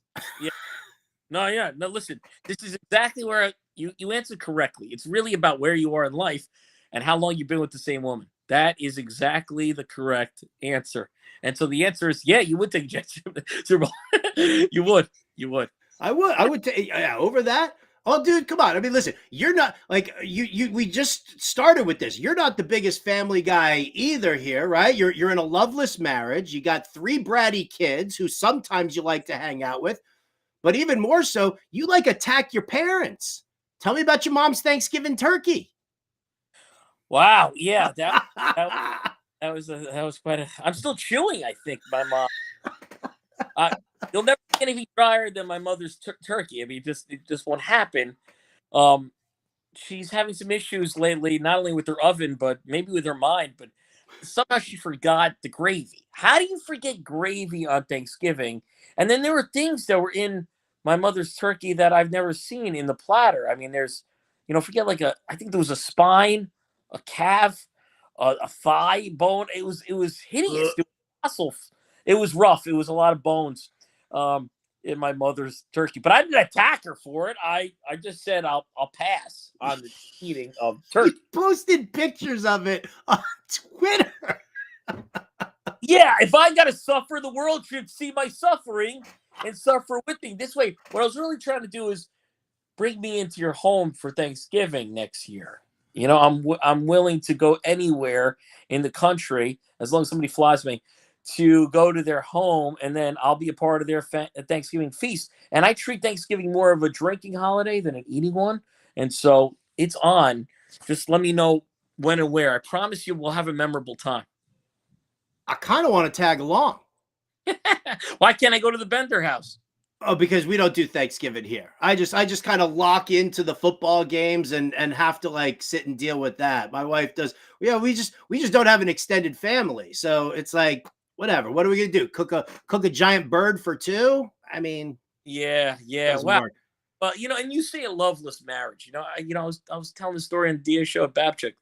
Speaker 3: No, listen, this is exactly where you answered correctly. It's really about where you are in life and how long you've been with the same woman. That is exactly the correct answer. And so the answer is, you would take Jets Super Bowl. You would. I
Speaker 2: would take over that. Oh, dude, come on. I mean, listen, you're not like we just started with this. You're not the biggest family guy either here, right? You're in a loveless marriage. You got 3 bratty kids who sometimes you like to hang out with, but even more so, you attack your parents. Tell me about your mom's Thanksgiving turkey.
Speaker 3: Wow. Yeah. That was quite I'm still chewing, I think, my mom. You'll never get anything drier than my mother's turkey. I mean, it just won't happen. She's having some issues lately, not only with her oven, but maybe with her mind. But somehow she forgot the gravy. How do you forget gravy on Thanksgiving? And then there were things that were in my mother's turkey that I've never seen in the platter. I mean, there's, forget I think there was a spine, a calf, a thigh bone. It was hideous. It was muscle. It was rough. It was a lot of bones in my mother's turkey. But I didn't attack her for it. I just said I'll pass on the eating of turkey.
Speaker 2: You posted pictures of it on Twitter.
Speaker 3: Yeah, if I got to suffer, the world should see my suffering and suffer with me. This way, what I was really trying to do is bring me into your home for Thanksgiving next year. You know, I'm willing to go anywhere in the country as long as somebody flies me to go to their home, and then I'll be a part of their Thanksgiving feast. And I treat Thanksgiving more of a drinking holiday than an eating one. And so it's on. Just let me know when and where. I promise you we'll have a memorable time.
Speaker 2: I kind of want to tag along.
Speaker 3: Why can't I go to the Bender house?
Speaker 2: Oh, because we don't do Thanksgiving here. I just kind of lock into the football games and have to like sit and deal with that. My wife does. Yeah, we just don't have an extended family, so it's like whatever. What are we gonna do? Cook a giant bird for two? I mean,
Speaker 3: yeah. Wow. Well, you know, and you say a loveless marriage. You know, I was telling the story on the DA show at Babchik.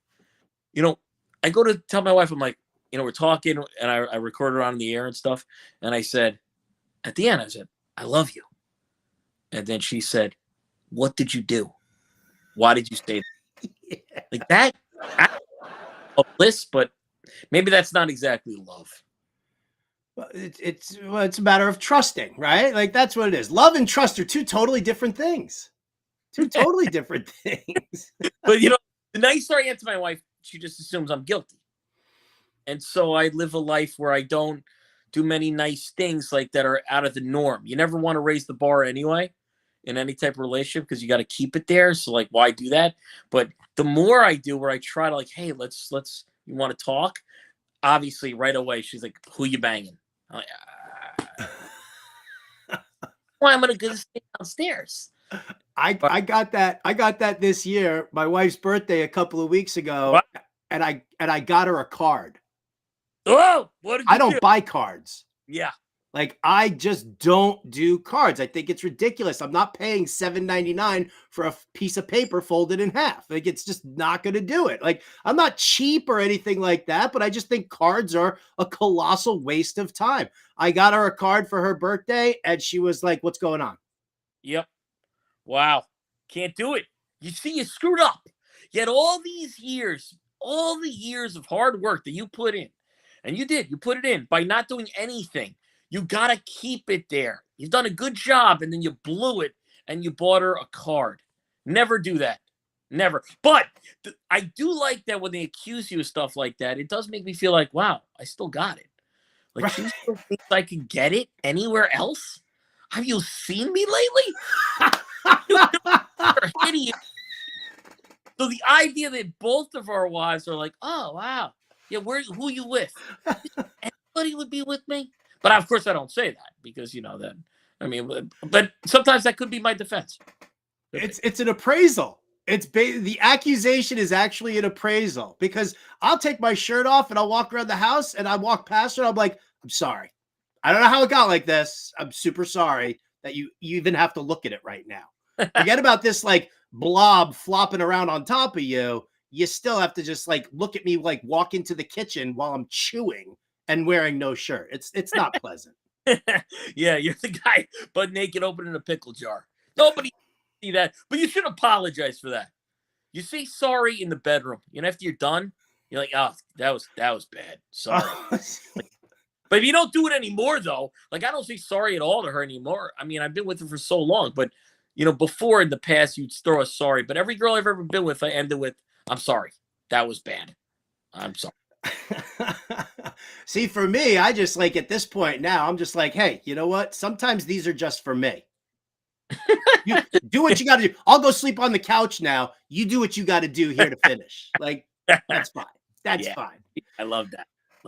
Speaker 3: You know, I go to tell my wife, I'm like, you know, we're talking, and I recorded her on the air and stuff, and I said, at the end, I said, I love you. And then she said, what did you do? Why did you say that? Yeah. Like that? A bliss, but maybe that's not exactly love.
Speaker 2: Well, it's a matter of trusting, right? Like that's what it is. Love and trust are two totally different things. Two totally different things.
Speaker 3: But, you know, the nicer I answer my wife, she just assumes I'm guilty. And so I live a life where I don't do many nice things like that are out of the norm. You never want to raise the bar anyway in any type of relationship because you got to keep it there. So like, why do that? But the more I do where I try to like, hey, let's, you want to talk? Obviously right away, she's like, who you banging? I'm like, well, I'm going to go stay downstairs.
Speaker 2: I got that this year, my wife's birthday a couple of weeks ago. What? And I got her a card.
Speaker 3: Oh, what did you
Speaker 2: I don't buy cards.
Speaker 3: Yeah.
Speaker 2: Like I just don't do cards. I think it's ridiculous. I'm not paying $7.99 for a piece of paper folded in half. Like it's just not going to do it. Like I'm not cheap or anything like that, but I just think cards are a colossal waste of time. I got her a card for her birthday and she was like, what's going on?
Speaker 3: Yep. Wow. Can't do it. You see, you screwed up. Yet all these years, all the years of hard work that you put in, and you put it in by not doing anything. You got to keep it there. You've done a good job, and then you blew it, and you bought her a card. Never do that. Never. But I do like that when they accuse you of stuff like that. It does make me feel like, wow, I still got it. Like, right. She still thinks I can get it anywhere else? Have you seen me lately? You're hideous. So the idea that both of our wives are like, oh, wow. Yeah, who are you with? Anybody would be with me? But of course I don't say that because, you know, that, I mean, but sometimes that could be my defense.
Speaker 2: It's an appraisal. The accusation is actually an appraisal because I'll take my shirt off and I'll walk around the house and I walk past her and I'm like, I'm sorry. I don't know how it got like this. I'm super sorry that you even have to look at it right now. Forget about this like blob flopping around on top of you. You still have to just like look at me, like walk into the kitchen while I'm chewing and wearing no shirt. It's not pleasant.
Speaker 3: Yeah, you're the guy butt naked opening a pickle jar. Nobody see that, but you should apologize for that. You say sorry in the bedroom. You know, after you're done, you're like, oh, that was bad. Sorry. But if you don't do it anymore, though, like I don't say sorry at all to her anymore. I mean, I've been with her for so long, but you know, before in the past, you'd throw a sorry. But every girl I've ever been with, I ended with, I'm sorry. That was bad. I'm sorry.
Speaker 2: See, for me, I just like at this point now, I'm just like, hey, you know what? Sometimes these are just for me. You do what you got to do. I'll go sleep on the couch now. You do what you got to do here to finish. Like, that's fine. That's fine.
Speaker 3: I love that.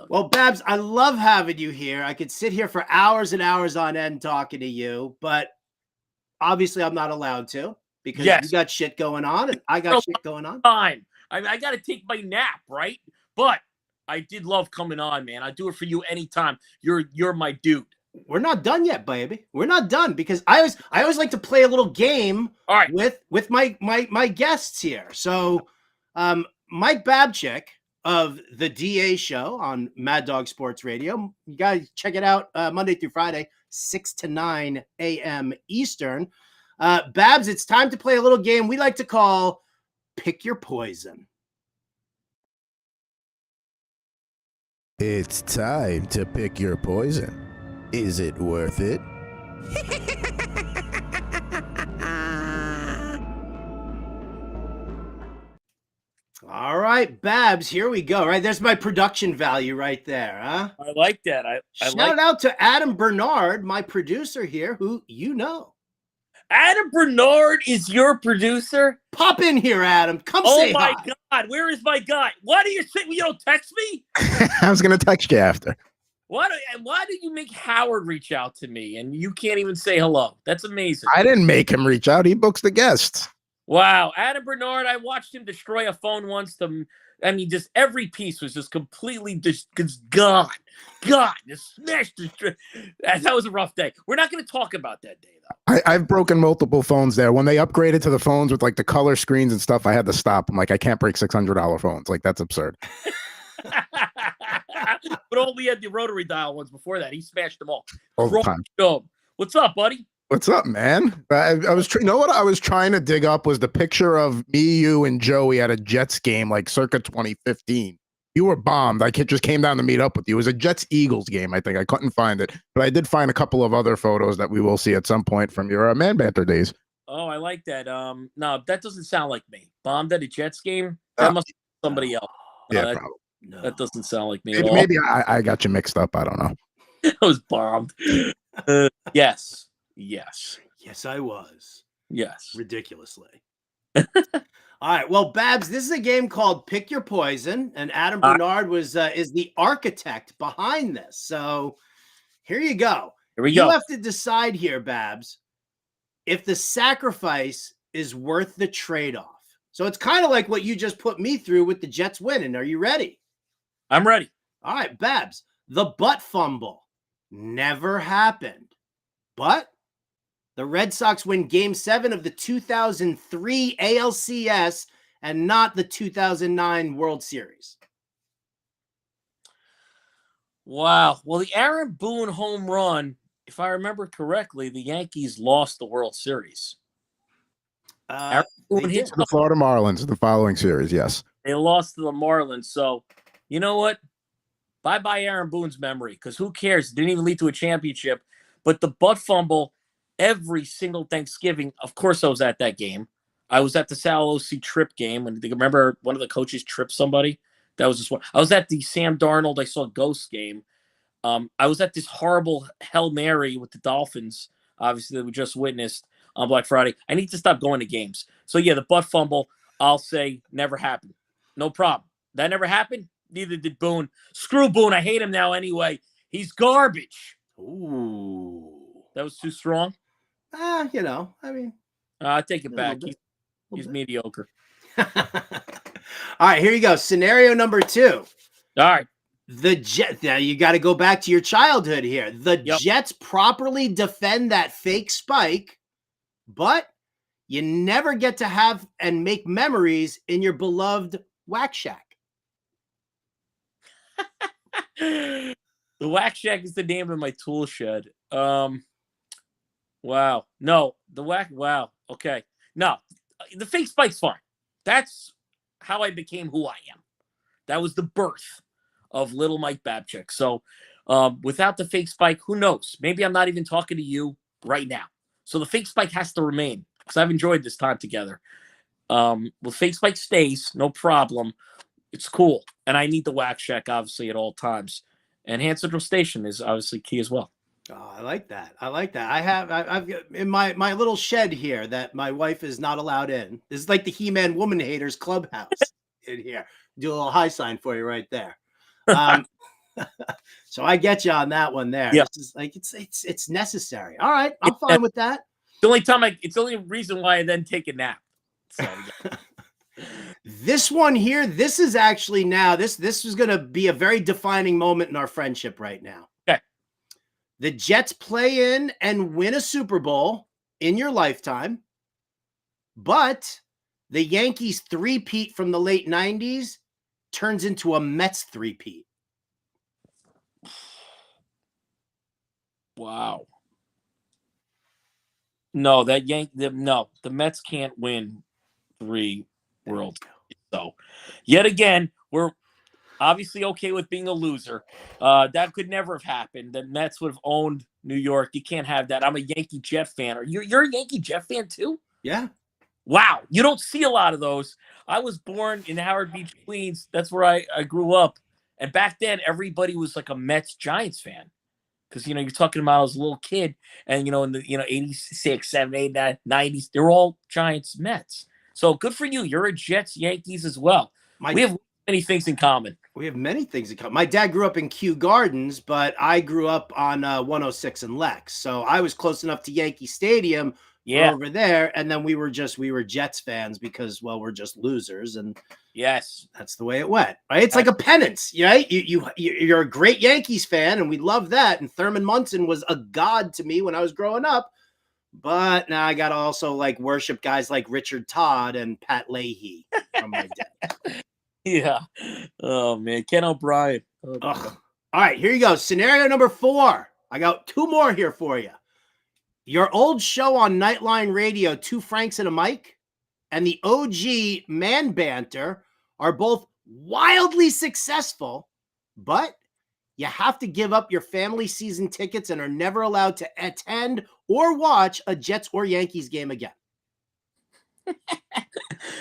Speaker 2: Well, Babs, I love having you here. I could sit here for hours and hours on end talking to you, but obviously I'm not allowed to because you got shit going on and I got shit going on.
Speaker 3: Time. I got to take my nap, right? But I did love coming on, man. I do it for you anytime. You're my dude.
Speaker 2: We're not done yet, baby. We're not done because I always like to play a little game with my guests here. So Mike Babchik of the DA show on Mad Dog Sports Radio. You guys check it out Monday through Friday, 6 to 9 a.m. Eastern. Babs, it's time to play a little game we like to call Pick Your Poison.
Speaker 1: It's time to pick your poison. Is it worth it?
Speaker 2: All right, Babs, here we go. Right, there's my production value right there, huh?
Speaker 3: I like that. I
Speaker 2: Shout
Speaker 3: like
Speaker 2: out to Adam Bernard, my producer here, who you know.
Speaker 3: Adam Bernard is your producer.
Speaker 2: Pop in here, Adam. Come
Speaker 3: Oh
Speaker 2: say
Speaker 3: my
Speaker 2: hi.
Speaker 3: God, where is my guy? Why do you say you don't text me?
Speaker 1: I was going to text you after.
Speaker 3: Why do you make Howard reach out to me and you can't even say hello? That's amazing.
Speaker 1: I didn't make him reach out. He books the guests.
Speaker 3: Wow, Adam Bernard, I watched him destroy a phone once. Just every piece was just completely just gone. Just smashed. That was a rough day. We're not going to talk about that day, though.
Speaker 1: I've broken multiple phones there. When they upgraded to the phones with like the color screens and stuff, I had to stop. I'm like, I can't break $600 phones. Like, that's absurd.
Speaker 3: But only had the rotary dial ones before that. He smashed them all.
Speaker 1: All the time.
Speaker 3: What's up, buddy?
Speaker 1: What's up, man? I was you know what I was trying to dig up was the picture of me, you, and Joey at a Jets game like circa 2015. You were bombed. I just came down to meet up with you. It was a Jets-Eagles game, I think. I couldn't find it. But I did find a couple of other photos that we will see at some point from your Man Banter days.
Speaker 3: Oh, I like that. No, that doesn't sound like me. Bombed at a Jets game? That must be somebody else.
Speaker 1: Yeah, probably.
Speaker 3: That doesn't sound like me at all.
Speaker 1: Maybe I got you mixed up. I don't know.
Speaker 3: I was bombed. Yes.
Speaker 2: Yes, I was.
Speaker 3: Yes.
Speaker 2: Ridiculously. All right. Well, Babs, this is a game called Pick Your Poison, and Adam Bernard is the architect behind this. So here you go.
Speaker 3: Here we go.
Speaker 2: You have to decide here, Babs, if the sacrifice is worth the trade-off. So it's kind of like what you just put me through with the Jets winning. Are you ready?
Speaker 3: I'm ready.
Speaker 2: All right, Babs. The butt fumble never happened, but the Red Sox win Game 7 of the 2003 ALCS and not the 2009 World Series.
Speaker 3: Wow. Well, the Aaron Boone home run, if I remember correctly, the Yankees lost the World Series.
Speaker 2: They did.
Speaker 1: The Florida Marlins, the following series, yes.
Speaker 3: They lost to the Marlins. So, you know what? Bye-bye Aaron Boone's memory, because who cares? It didn't even lead to a championship. But the butt fumble, every single Thanksgiving, of course I was at that game. I was at the Sal OC trip game. And remember one of the coaches tripped somebody? That was just one. I was at the Sam Darnold, I saw Ghost game. I was at this horrible Hail Mary with the Dolphins, obviously, that we just witnessed on Black Friday. I need to stop going to games. So, yeah, the butt fumble, I'll say never happened. No problem. That never happened. Neither did Boone. Screw Boone. I hate him now anyway. He's garbage.
Speaker 2: Ooh.
Speaker 3: That was too strong?
Speaker 2: I
Speaker 3: take it back. He's mediocre.
Speaker 2: All right, here you go. Scenario number 2.
Speaker 3: All right.
Speaker 2: The Jets. Now you got to go back to your childhood here. The Jets properly defend that fake spike, but you never get to have and make memories in your beloved Whack Shack.
Speaker 3: The Whack Shack is the name of my tool shed. Wow. No, wow. Okay. No, the fake spike's fine. That's how I became who I am. That was the birth of little Mike Babchik. So without the fake spike, who knows? Maybe I'm not even talking to you right now. So the fake spike has to remain because I've enjoyed this time together. Well, fake spike stays, no problem. It's cool. And I need the Whack Shack, obviously, at all times. And Hand Central Station is obviously key as well.
Speaker 2: Oh, I like that. I've in my little shed here that my wife is not allowed in. This is like the He-Man Woman Haters Clubhouse in here. Do a little high sign for you right there. So I get you on that one there.
Speaker 3: Yeah.
Speaker 2: This is like it's necessary. All right, I'm fine with that.
Speaker 3: It's the only reason why I then take a nap. So,
Speaker 2: This one here, this is actually now this is going to be a very defining moment in our friendship right now.
Speaker 3: Okay.
Speaker 2: The Jets play in and win a Super Bowl in your lifetime, but the Yankees three-peat from the late 90s turns into a Mets three-peat.
Speaker 3: Wow. No, the Mets can't win 3 World. So, yet again, we're obviously okay with being a loser. That could never have happened. The Mets would have owned New York. You can't have that. I'm a Yankee Jet fan. You're a Yankee Jet fan too?
Speaker 2: Yeah.
Speaker 3: Wow, you don't see a lot of those. I was born in Howard Beach, Queens. That's where I grew up. And back then, everybody was like a Mets Giants fan. Because, you're talking about as a little kid and, in the, 86, 7, 8, 9, 90s, they're all Giants, Mets. So good for you. You're a Jets, Yankees as well. We have many things in common.
Speaker 2: We have many things in common. My dad grew up in Kew Gardens, but I grew up on 106 and Lex. So I was close enough to Yankee Stadium over there. And then we were Jets fans because, well, we're just losers. And
Speaker 3: yes,
Speaker 2: that's the way it went. Right? It's like a penance, right? You're a great Yankees fan, and we love that. And Thurman Munson was a god to me when I was growing up. But now I got to also worship guys like Richard Todd and Pat Leahy from my dad.
Speaker 3: Yeah. Oh, man. Ken O'Brien. Oh,
Speaker 2: all right, here you go. Scenario number 4. I got 2 more here for you. Your old show on Nightline Radio, Two Franks and a Mic, and the OG Man Banter are both wildly successful, but you have to give up your family season tickets and are never allowed to attend or watch a Jets or Yankees game again.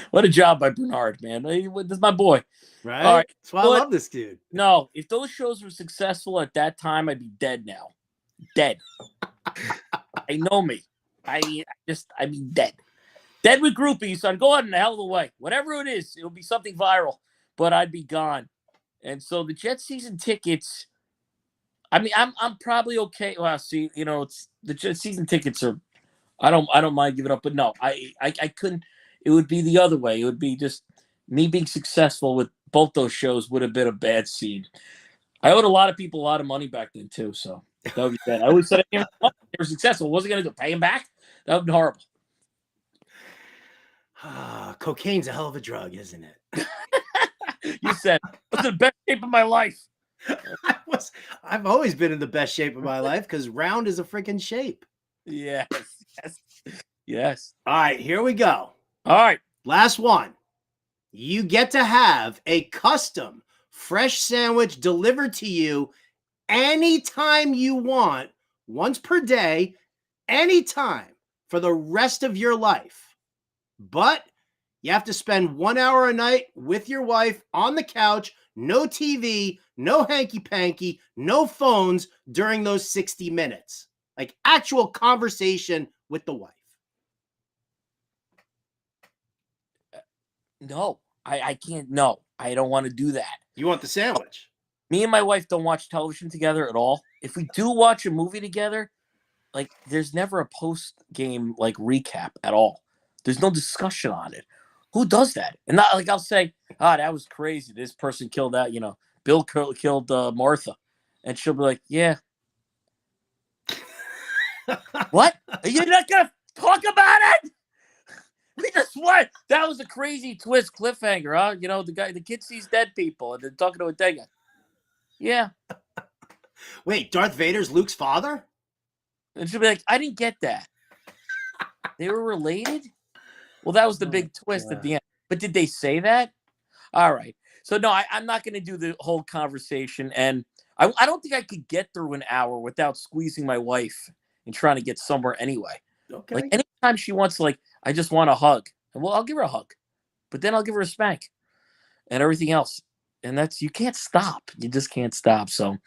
Speaker 3: What a job by Bernard, man. This is my boy.
Speaker 2: Right? All right. That's why I love this dude.
Speaker 3: No, if those shows were successful at that time, I'd be dead now. Dead. I know me. I'd be dead. Dead with groupies, so I'd go out in a hell of a way. Whatever it is, it'll be something viral, but I'd be gone. And so the Jets season tickets, I'm probably okay. Well, see, it's the Jets season tickets are, I don't mind giving up, but no, I couldn't. It would be the other way. It would be just me being successful with both those shows would have been a bad scene. I owed a lot of people a lot of money back then too, so that would be bad. I always said they were successful. Wasn't going to pay them back. That would be horrible.
Speaker 2: Cocaine's a hell of a drug, isn't it?
Speaker 3: You said I was in the best shape of my life.
Speaker 2: I've always been in the best shape of my life because round is a freaking shape.
Speaker 3: Yes.
Speaker 2: All right, here we go.
Speaker 3: All right.
Speaker 2: Last one. You get to have a custom fresh sandwich delivered to you anytime you want, once per day, anytime for the rest of your life. But you have to spend 1 hour a night with your wife on the couch, no TV, no hanky-panky, no phones during those 60 minutes. Like actual conversation with the wife.
Speaker 3: No, I can't. No, I don't want to do that.
Speaker 2: You want the sandwich?
Speaker 3: Me and my wife don't watch television together at all. If we do watch a movie together, there's never a post-game recap at all. There's no discussion on it. Who does that? And not I'll say, that was crazy. This person killed that, Bill killed Martha. And she'll be like, yeah. What? Are you not going to talk about it? We just what? That was a crazy twist cliffhanger, huh? The kid sees dead people and they're talking to a dead guy. Yeah.
Speaker 2: Wait, Darth Vader's Luke's father?
Speaker 3: And she'll be like, I didn't get that. They were related? Well, that was the big twist at the end. But did they say that? All right. So, no, I'm not going to do the whole conversation. And I don't think I could get through an hour without squeezing my wife and trying to get somewhere anyway.
Speaker 2: Okay.
Speaker 3: Anytime she wants, I just want a hug. And well, I'll give her a hug. But then I'll give her a spank and everything else. And you can't stop. You just can't stop. So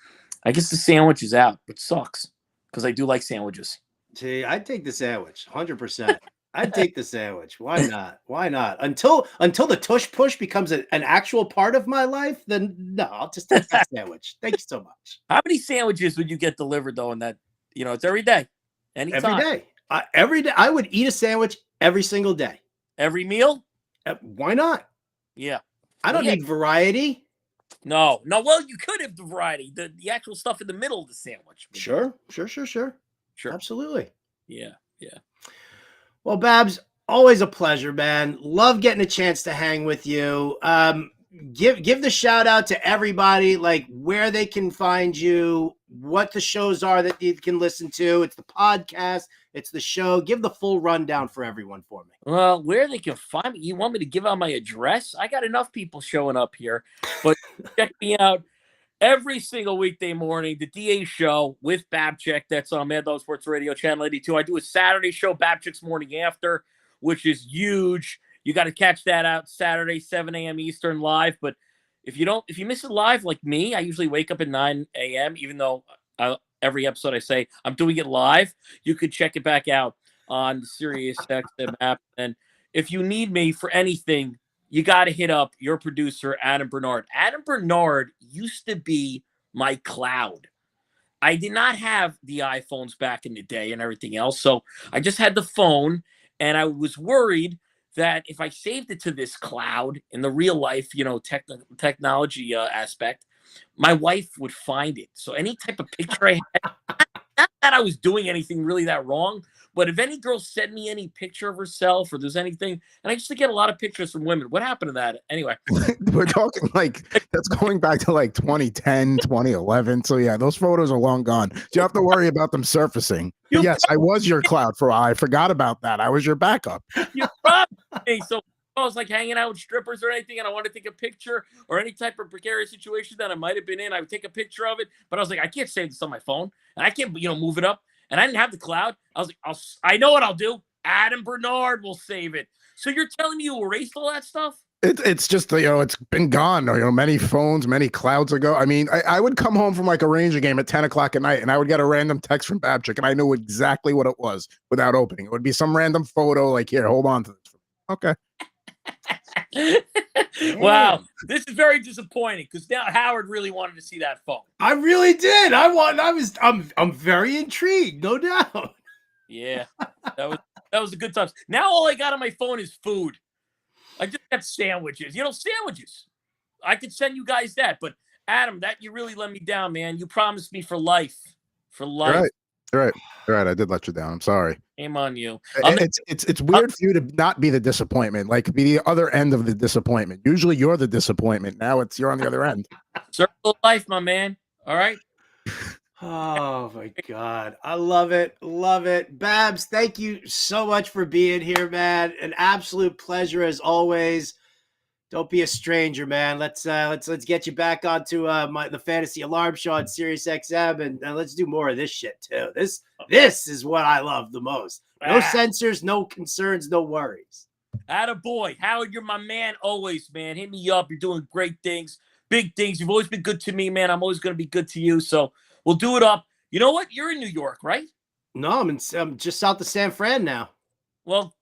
Speaker 3: I guess the sandwich is out, which sucks because I do like sandwiches.
Speaker 2: See, I'd take the sandwich, 100%. I'd take the sandwich. Why not? Why not? Until the tush push becomes an actual part of my life, then no, I'll just take the sandwich. Thank you so much.
Speaker 3: How many sandwiches would you get delivered though? In that, it's every day, anytime.
Speaker 2: Every day. Every day. I would eat a sandwich every single day.
Speaker 3: Every meal?
Speaker 2: Why not?
Speaker 3: Yeah.
Speaker 2: I don't need variety.
Speaker 3: No. Well, you could have the variety, the actual stuff in the middle of the sandwich.
Speaker 2: Sure. Absolutely.
Speaker 3: Yeah.
Speaker 2: Well, Babs, always a pleasure, man. Love getting a chance to hang with you. Give the shout out to everybody, where they can find you, what the shows are that you can listen to. It's the podcast, it's the show. Give the full rundown for everyone for me.
Speaker 3: Well, where they can find me? You want me to give out my address? I got enough people showing up here, but check me out every single weekday morning, the DA show with Babchik. That's on Mad Dog Sports Radio, Channel 82. I do a Saturday show, Babchik's Morning After, which is huge. You got to catch that out Saturday, 7 a.m. Eastern live. But if you miss it live like me, I usually wake up at 9 a.m., even though every episode I say I'm doing it live. You could check it back out on the SiriusXM app. And if you need me for anything, you got to hit up your producer, Adam Bernard. Adam Bernard used to be my cloud. I did not have the iPhones back in the day and everything else. So I just had the phone, and I was worried that if I saved it to this cloud in the real life, technology aspect, my wife would find it. So any type of picture I had, not that I was doing anything really that wrong, but if any girl sent me any picture of herself or there's anything, and I used to get a lot of pictures from women. What happened to that? Anyway.
Speaker 1: We're talking that's going back to 2010, 2011. So yeah, those photos are long gone. You have to worry about them surfacing. Yes, I was your cloud for a while. I forgot about that. I was your backup.
Speaker 3: You robbed me. So I was hanging out with strippers or anything, and I wanted to take a picture or any type of precarious situation that I might have been in. I would take a picture of it, but I was I can't save this on my phone, and I can't, move it up. And I didn't have the cloud. I was I know what I'll do. Adam Bernard will save it. So you're telling me you erased all that stuff?
Speaker 1: It's just, it's been gone. Many phones, many clouds ago. I mean, I would come home from a Ranger game at 10 o'clock at night, and I would get a random text from Babchik, and I knew exactly what it was without opening. It would be some random photo here, hold on to this. Okay.
Speaker 3: Wow, this is very disappointing because now Howard really wanted to see that phone.
Speaker 2: I really did. I'm very intrigued, no doubt.
Speaker 3: Yeah, that was a good time. Now all I got on my phone is food. I just got sandwiches. Sandwiches. I could send you guys that, but Adam, that you really let me down, man. You promised me for life. For life.
Speaker 1: Right. I did let you down. I'm sorry.
Speaker 3: Shame on you.
Speaker 1: It's weird for you to not be the disappointment, be the other end of the disappointment. Usually you're the disappointment. Now you're on the other end.
Speaker 3: Circle of life, my man. All right.
Speaker 2: Oh my God. I love it. Love it. Babs, thank you so much for being here, man. An absolute pleasure as always. Don't be a stranger, man. Let's get you back onto the Fantasy Alarm Show on SiriusXM, and let's do more of this shit too. This is what I love the most. No censors, no concerns, no worries.
Speaker 3: Attaboy. Howard, you're my man always, man. Hit me up. You're doing great things, big things. You've always been good to me, man. I'm always going to be good to you. So we'll do it up. You know what? You're in New York, right?
Speaker 2: No, I'm just south of San Fran now.
Speaker 3: Well,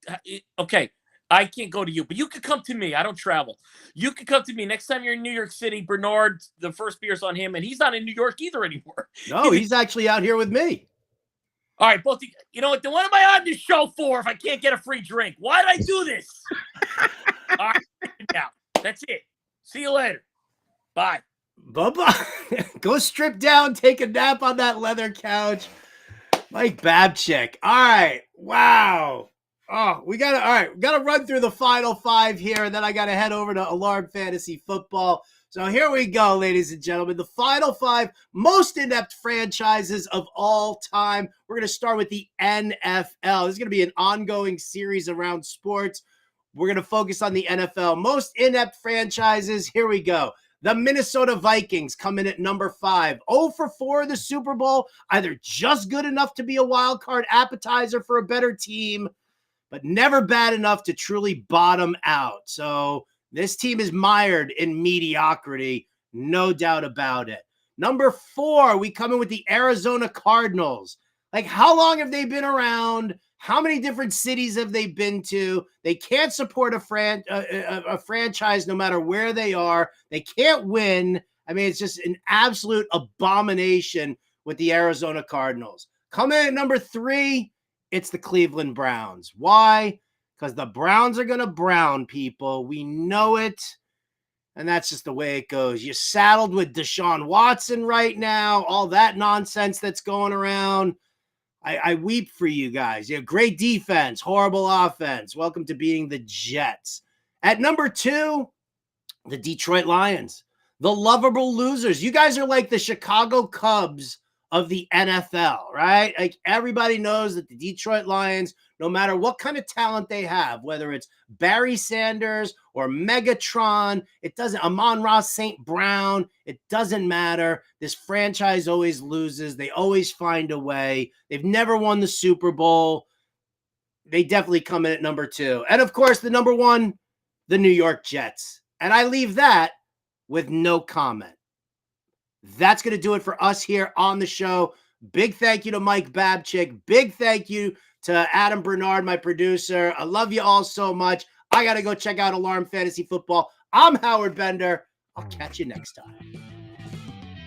Speaker 3: okay. I can't go to you, but you could come to me. I don't travel. You could come to me next time you're in New York City. Bernard, the first beer's on him, and he's not in New York either anymore.
Speaker 2: No, he's actually out here with me.
Speaker 3: All right, both. You know what? Then what am I on this show for if I can't get a free drink? Why did I do this? All right, now that's it. See you later. Bye.
Speaker 2: Bye-bye. Go strip down, take a nap on that leather couch. Mike Babchik. All right. Wow. Oh, we gotta run through the final five here, and then I gotta head over to Alarm Fantasy Football. So here we go, ladies and gentlemen. The final five most inept franchises of all time. We're gonna start with the NFL. This is gonna be an ongoing series around sports. We're gonna focus on the NFL. Most inept franchises. Here we go. The Minnesota Vikings come in at number 5. 0-4 in the Super Bowl. Either just good enough to be a wild card appetizer for a better team, but never bad enough to truly bottom out. So this team is mired in mediocrity, no doubt about it. Number 4, we come in with the Arizona Cardinals. How long have they been around? How many different cities have they been to? They can't support a franchise no matter where they are. They can't win. I mean, it's just an absolute abomination with the Arizona Cardinals. Coming in at number 3, it's the Cleveland Browns. Why? Because the Browns are going to brown people. We know it. And that's just the way it goes. You're saddled with Deshaun Watson right now, all that nonsense that's going around. I weep for you guys. You have great defense, horrible offense. Welcome to being the Jets. At number 2, the Detroit Lions, the lovable losers. You guys are like the Chicago Cubs of the NFL, right? Everybody knows that the Detroit Lions, no matter what kind of talent they have, whether it's Barry Sanders or Megatron, it doesn't, Amon-Ra St. Brown, it doesn't matter. This franchise always loses. They always find a way. They've never won the Super Bowl. they definitely come in at number 2. And of course, the number 1, the New York Jets. And I leave that with no comment. That's going to do it for us here on the show. Big thank you to Mike Babchik. Big thank you to Adam Bernard, my producer. I love you all so much. I got to go check out Alarm Fantasy Football. I'm Howard Bender. I'll catch you next time.